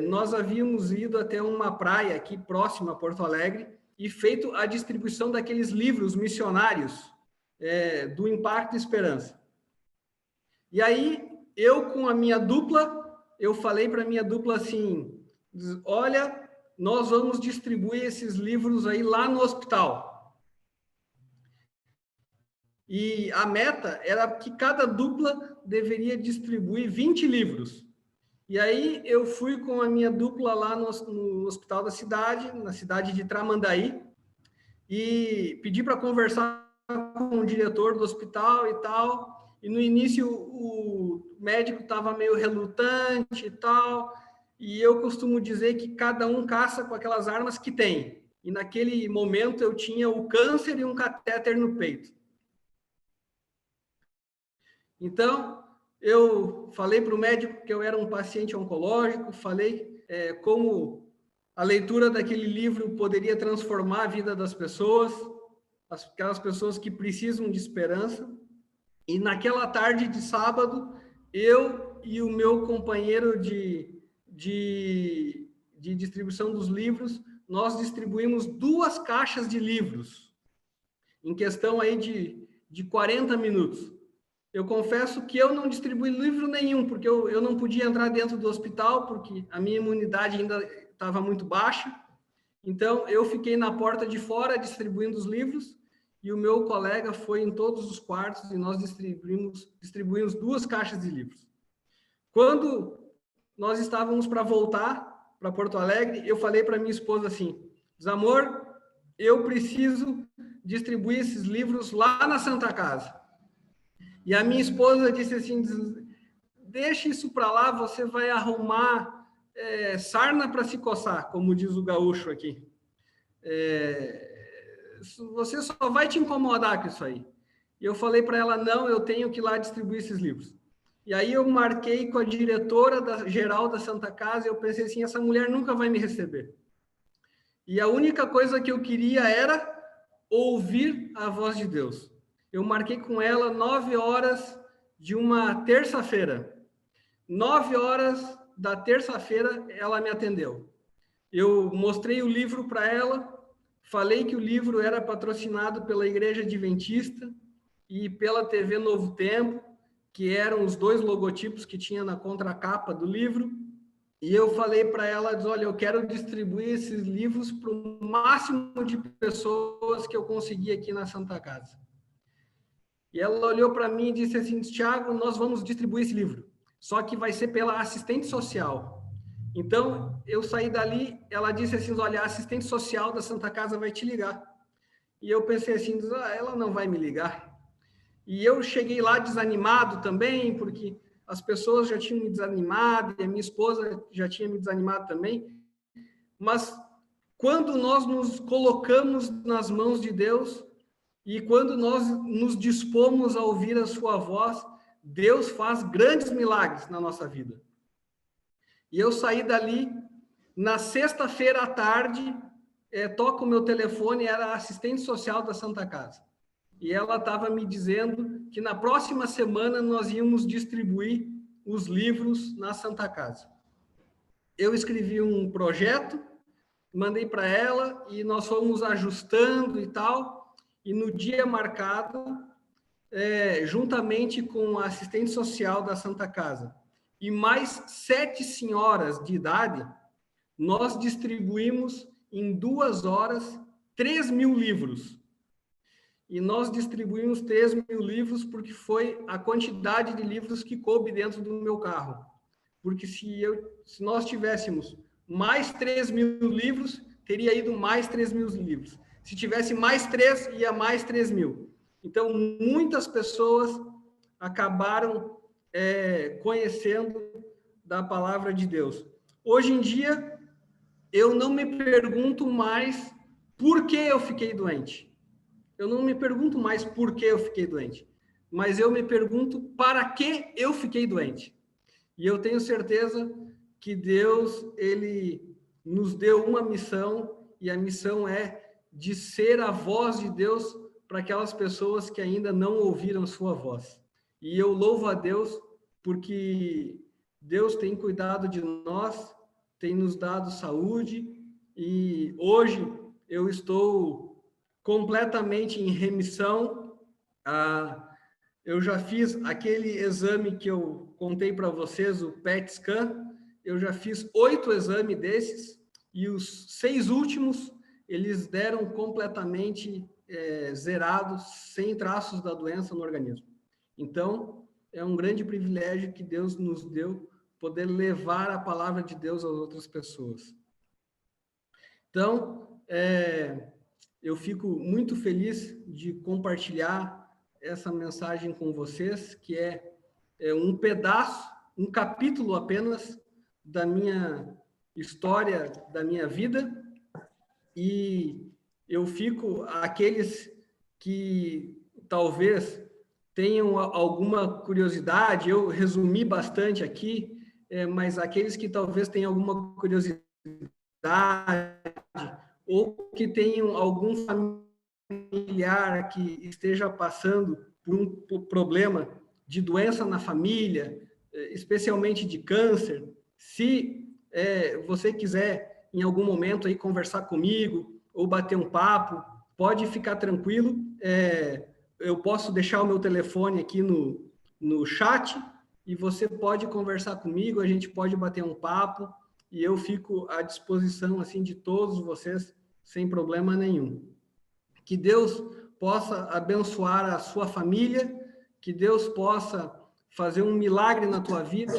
nós havíamos ido até uma praia aqui próxima a Porto Alegre, e feito a distribuição daqueles livros missionários do Impacto Esperança. E aí, eu com a minha dupla, eu falei para a minha dupla assim, olha, nós vamos distribuir esses livros aí lá no hospital. E a meta era que cada dupla deveria distribuir 20 livros. E aí eu fui com a minha dupla lá no hospital da cidade, na cidade de Tramandaí, e pedi para conversar com o diretor do hospital e tal. E no início o médico estava meio relutante e tal, e eu costumo dizer que cada um caça com aquelas armas que tem. E naquele momento eu tinha o câncer e um catéter no peito. Então, eu falei para o médico que eu era um paciente oncológico, falei como a leitura daquele livro poderia transformar a vida das pessoas, aquelas pessoas que precisam de esperança. E naquela tarde de sábado, eu e o meu companheiro de distribuição dos livros, nós distribuímos 2 caixas de livros, em questão aí de 40 minutos. Eu confesso que eu não distribuí livro nenhum, porque eu não podia entrar dentro do hospital, porque a minha imunidade ainda estava muito baixa. Então, eu fiquei na porta de fora distribuindo os livros, e o meu colega foi em todos os quartos e nós distribuímos 2 caixas de livros. Quando nós estávamos para voltar para Porto Alegre, eu falei para minha esposa assim: amor, eu preciso distribuir esses livros lá na Santa Casa. E a minha esposa disse assim: deixa isso para lá, você vai arrumar sarna para se coçar, como diz o gaúcho aqui. Você só vai te incomodar com isso aí. E eu falei para ela: não, eu tenho que ir lá distribuir esses livros. E aí eu marquei com a diretora geral da Santa Casa, e eu pensei assim: essa mulher nunca vai me receber. E a única coisa que eu queria era ouvir a voz de Deus. Eu marquei com ela 9 horas de uma terça-feira. 9 horas da terça-feira ela me atendeu. Eu mostrei o livro para ela, falei que o livro era patrocinado pela Igreja Adventista e pela TV Novo Tempo, que eram os 2 logotipos que tinha na contracapa do livro. E eu falei para ela: olha, eu quero distribuir esses livros para o máximo de pessoas que eu conseguir aqui na Santa Casa. E ela olhou para mim e disse assim: Thiago, nós vamos distribuir esse livro, só que vai ser pela assistente social. Então, eu saí dali, ela disse assim: olha, a assistente social da Santa Casa vai te ligar. E eu pensei assim: ela não vai me ligar. E eu cheguei lá desanimado também, porque as pessoas já tinham me desanimado, e a minha esposa já tinha me desanimado também. Mas quando nós nos colocamos nas mãos de Deus, e quando nós nos dispomos a ouvir a sua voz, Deus faz grandes milagres na nossa vida. E eu saí dali, na sexta-feira à tarde, toca o meu telefone, era a assistente social da Santa Casa. E ela estava me dizendo que na próxima semana nós íamos distribuir os livros na Santa Casa. Eu escrevi um projeto, mandei para ela e nós fomos ajustando e tal. E no dia marcado, juntamente com a assistente social da Santa Casa e mais 7 senhoras de idade, nós distribuímos em 2 horas 3.000 livros. E nós distribuímos 3.000 livros porque foi a quantidade de livros que coube dentro do meu carro. Porque se nós tivéssemos mais 3.000 livros, teria ido mais 3.000 livros. Se tivesse mais 3, ia mais 3.000. Então, muitas pessoas acabaram conhecendo da palavra de Deus. Hoje em dia, eu não me pergunto mais por que eu fiquei doente. Eu não me pergunto mais por que eu fiquei doente, mas eu me pergunto para que eu fiquei doente. E eu tenho certeza que Deus, ele nos deu uma missão, e a missão é de ser a voz de Deus para aquelas pessoas que ainda não ouviram sua voz. E eu louvo a Deus porque Deus tem cuidado de nós, tem nos dado saúde, e hoje eu estou completamente em remissão. Eu já fiz aquele exame que eu contei para vocês, o PET scan. Eu já fiz 8 exames desses, e os 6 últimos, eles deram completamente zerados, sem traços da doença no organismo. Então, é um grande privilégio que Deus nos deu, poder levar a palavra de Deus às outras pessoas. Então, eu fico muito feliz de compartilhar essa mensagem com vocês, que é um pedaço, um capítulo apenas da minha história, da minha vida, e eu fico, aqueles que talvez tenham alguma curiosidade, eu resumi bastante aqui, mas aqueles que talvez tenham alguma curiosidade ou que tenham algum familiar que esteja passando por um problema de doença na família, especialmente de câncer, se você quiser em algum momento aí conversar comigo ou bater um papo, pode ficar tranquilo. Eu posso deixar o meu telefone aqui no chat e você pode conversar comigo, a gente pode bater um papo e eu fico à disposição assim de todos vocês sem problema nenhum. Que Deus possa abençoar a sua família, que Deus possa fazer um milagre na tua vida.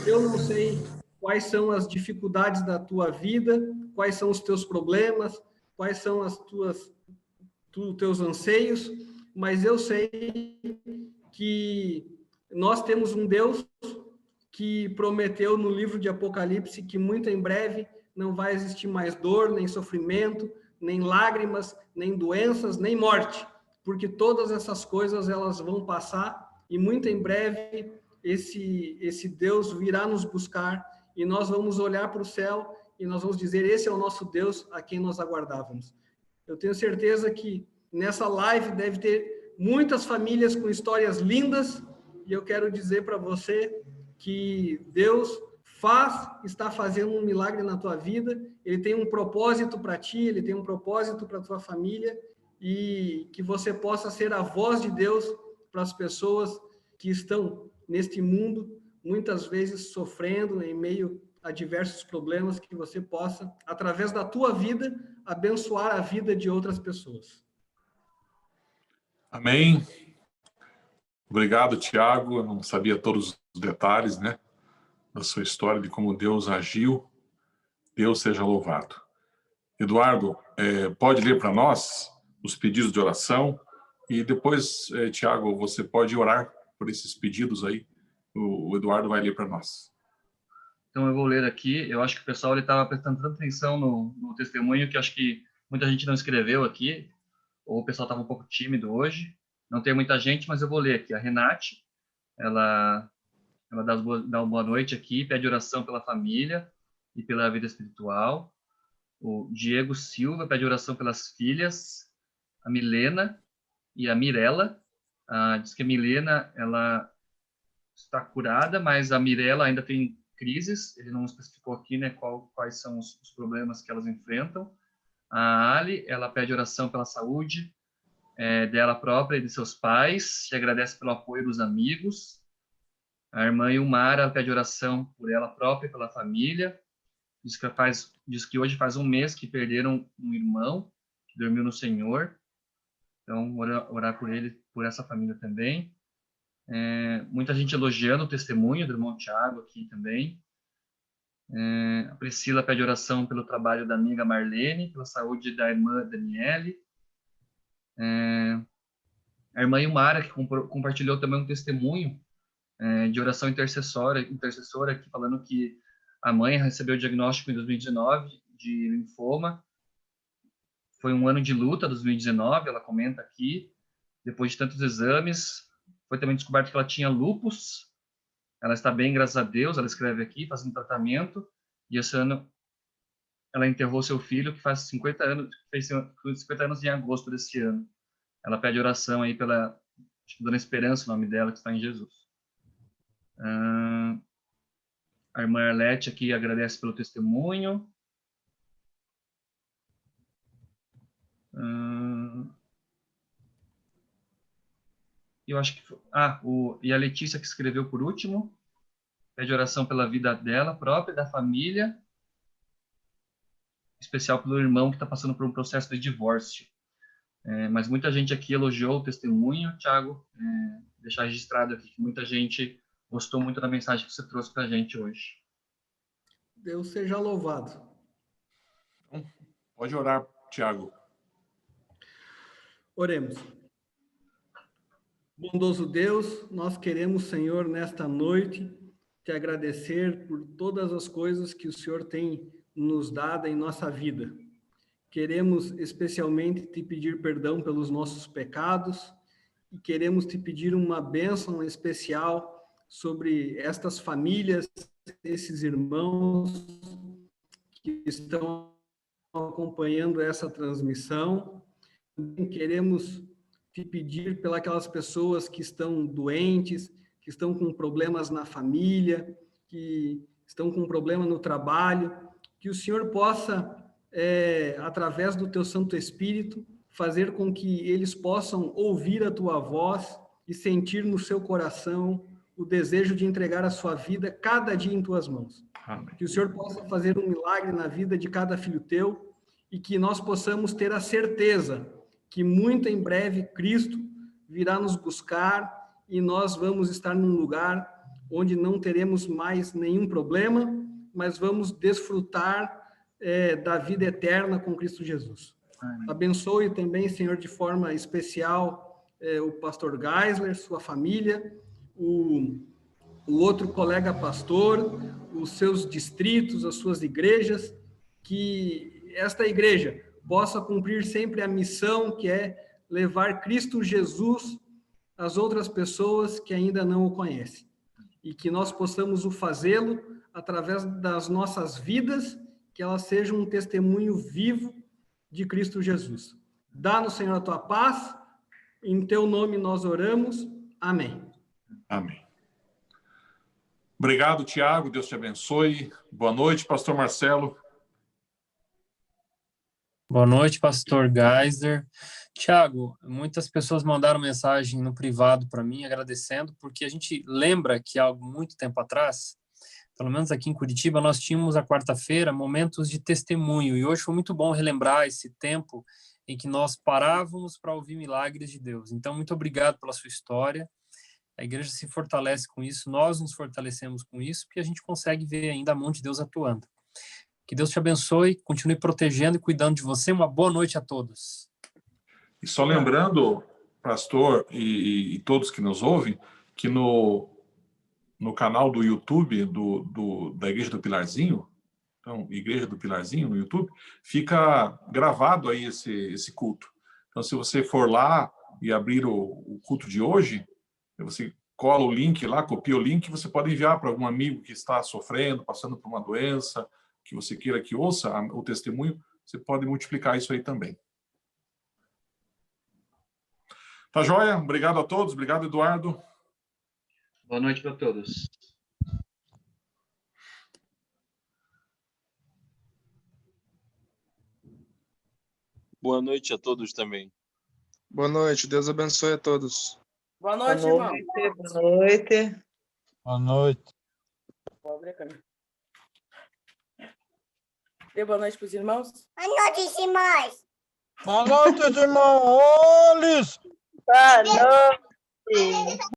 Eu não sei quais são as dificuldades da tua vida, quais são os teus problemas, quais são os teus anseios, mas eu sei que nós temos um Deus que prometeu no livro de Apocalipse que muito em breve não vai existir mais dor, nem sofrimento, nem lágrimas, nem doenças, nem morte, porque todas essas coisas elas vão passar e muito em breve esse Deus virá nos buscar e nós vamos olhar para o céu e nós vamos dizer, esse é o nosso Deus a quem nós aguardávamos. Eu tenho certeza que nessa live deve ter muitas famílias com histórias lindas e eu quero dizer para você que Deus está fazendo um milagre na tua vida, Ele tem um propósito para ti, Ele tem um propósito para a tua família e que você possa ser a voz de Deus para as pessoas que estão neste mundo, muitas vezes sofrendo em meio a diversos problemas, que você possa, através da tua vida, abençoar a vida de outras pessoas. Amém. Obrigado, Tiago. Eu não sabia todos os detalhes, né, da sua história, de como Deus agiu. Deus seja louvado. Eduardo, pode ler para nós os pedidos de oração e depois, Tiago, você pode orar por esses pedidos aí. O Eduardo vai ler para nós. Então eu vou ler aqui. Eu acho que o pessoal estava prestando tanta atenção no testemunho que acho que muita gente não escreveu aqui, ou o pessoal estava um pouco tímido hoje. Não tem muita gente, mas eu vou ler aqui. A Renate, ela dá uma boa noite aqui, pede oração pela família e pela vida espiritual. O Diego Silva pede oração pelas filhas, a Milena e a Mirella. Diz que a Milena ela está curada, mas a Mirella ainda tem crises. Ele não especificou aqui, né, quais são os problemas que elas enfrentam. A Ali, ela pede oração pela saúde dela própria e de seus pais, e agradece pelo apoio dos amigos. A irmã Ilmara pede oração por ela própria e pela família. Diz que hoje faz um mês que perderam um irmão que dormiu no Senhor. Então, orar por ele, por essa família também. Muita gente elogiando o testemunho do irmão Tiago aqui também. A Priscila pede oração pelo trabalho da amiga Marlene, pela saúde da irmã Daniele. A irmã Ilmara, que compartilhou também um testemunho de oração intercessora aqui, falando que a mãe recebeu o diagnóstico em 2019 de linfoma. Foi um ano de luta, 2019, ela comenta aqui. Depois de tantos exames, foi também descoberto que ela tinha lúpus. Ela está bem, graças a Deus, ela escreve aqui, fazendo tratamento. E esse ano ela enterrou seu filho, que fez 50 anos em agosto desse ano. Ela pede oração aí pela Dona Esperança, o nome dela, que está em Jesus. A irmã Arlete aqui agradece pelo testemunho. Eu acho que e a Letícia, que escreveu por último, pede oração pela vida dela própria, da família, em especial pelo irmão que está passando por um processo de divórcio. Mas muita gente aqui elogiou o testemunho, Tiago. Deixar registrado aqui que muita gente gostou muito da mensagem que você trouxe para a gente hoje. Deus seja louvado. Pode orar, Tiago. Oremos. Bondoso Deus, nós queremos, Senhor, nesta noite, te agradecer por todas as coisas que o Senhor tem nos dado em nossa vida. Queremos especialmente te pedir perdão pelos nossos pecados e queremos te pedir uma bênção especial sobre estas famílias, esses irmãos que estão acompanhando essa transmissão. Também queremos te pedir pelas pessoas que estão doentes, que estão com problemas na família, que estão com problema no trabalho, que o Senhor possa, através do teu Santo Espírito, fazer com que eles possam ouvir a tua voz e sentir no seu coração o desejo de entregar a sua vida cada dia em tuas mãos. Amém. Que o Senhor possa fazer um milagre na vida de cada filho teu e que nós possamos ter a certeza que muito em breve Cristo virá nos buscar e nós vamos estar num lugar onde não teremos mais nenhum problema, mas vamos desfrutar da vida eterna com Cristo Jesus. Amém. Abençoe também, Senhor, de forma especial o pastor Geisler, sua família, o outro colega pastor, os seus distritos, as suas igrejas, que esta igreja possa cumprir sempre a missão que é levar Cristo Jesus às outras pessoas que ainda não o conhecem. E que nós possamos o fazê-lo através das nossas vidas, que elas sejam um testemunho vivo de Cristo Jesus. Dá-nos, Senhor, a tua paz, em teu nome nós oramos. Amém. Amém. Obrigado, Tiago. Deus te abençoe. Boa noite, pastor Marcelo. Boa noite, pastor Geisler. Tiago, muitas pessoas mandaram mensagem no privado para mim agradecendo, porque a gente lembra que há muito tempo atrás, pelo menos aqui em Curitiba, nós tínhamos a quarta-feira momentos de testemunho, e hoje foi muito bom relembrar esse tempo em que nós parávamos para ouvir milagres de Deus. Então, muito obrigado pela sua história. A igreja se fortalece com isso, nós nos fortalecemos com isso, porque a gente consegue ver ainda a mão de Deus atuando. Que Deus te abençoe, continue protegendo e cuidando de você. Uma boa noite a todos. E só lembrando, pastor e todos que nos ouvem, que no canal do YouTube da Igreja do Pilarzinho, então, Igreja do Pilarzinho no YouTube, fica gravado aí esse culto. Então, se você for lá e abrir o culto de hoje, você cola o link lá, copia o link, você pode enviar para algum amigo que está sofrendo, passando por uma doença, que você queira que ouça o testemunho, você pode multiplicar isso aí também. Tá joia? Obrigado a todos. Obrigado, Eduardo. Boa noite para todos. Boa noite a todos também. Boa noite, Deus abençoe a todos. Boa noite, irmão. Boa noite. Boa noite. Dê boa noite para os irmãos. Boa noite, irmãos. Boa noite, irmão. Olhos. Boa noite.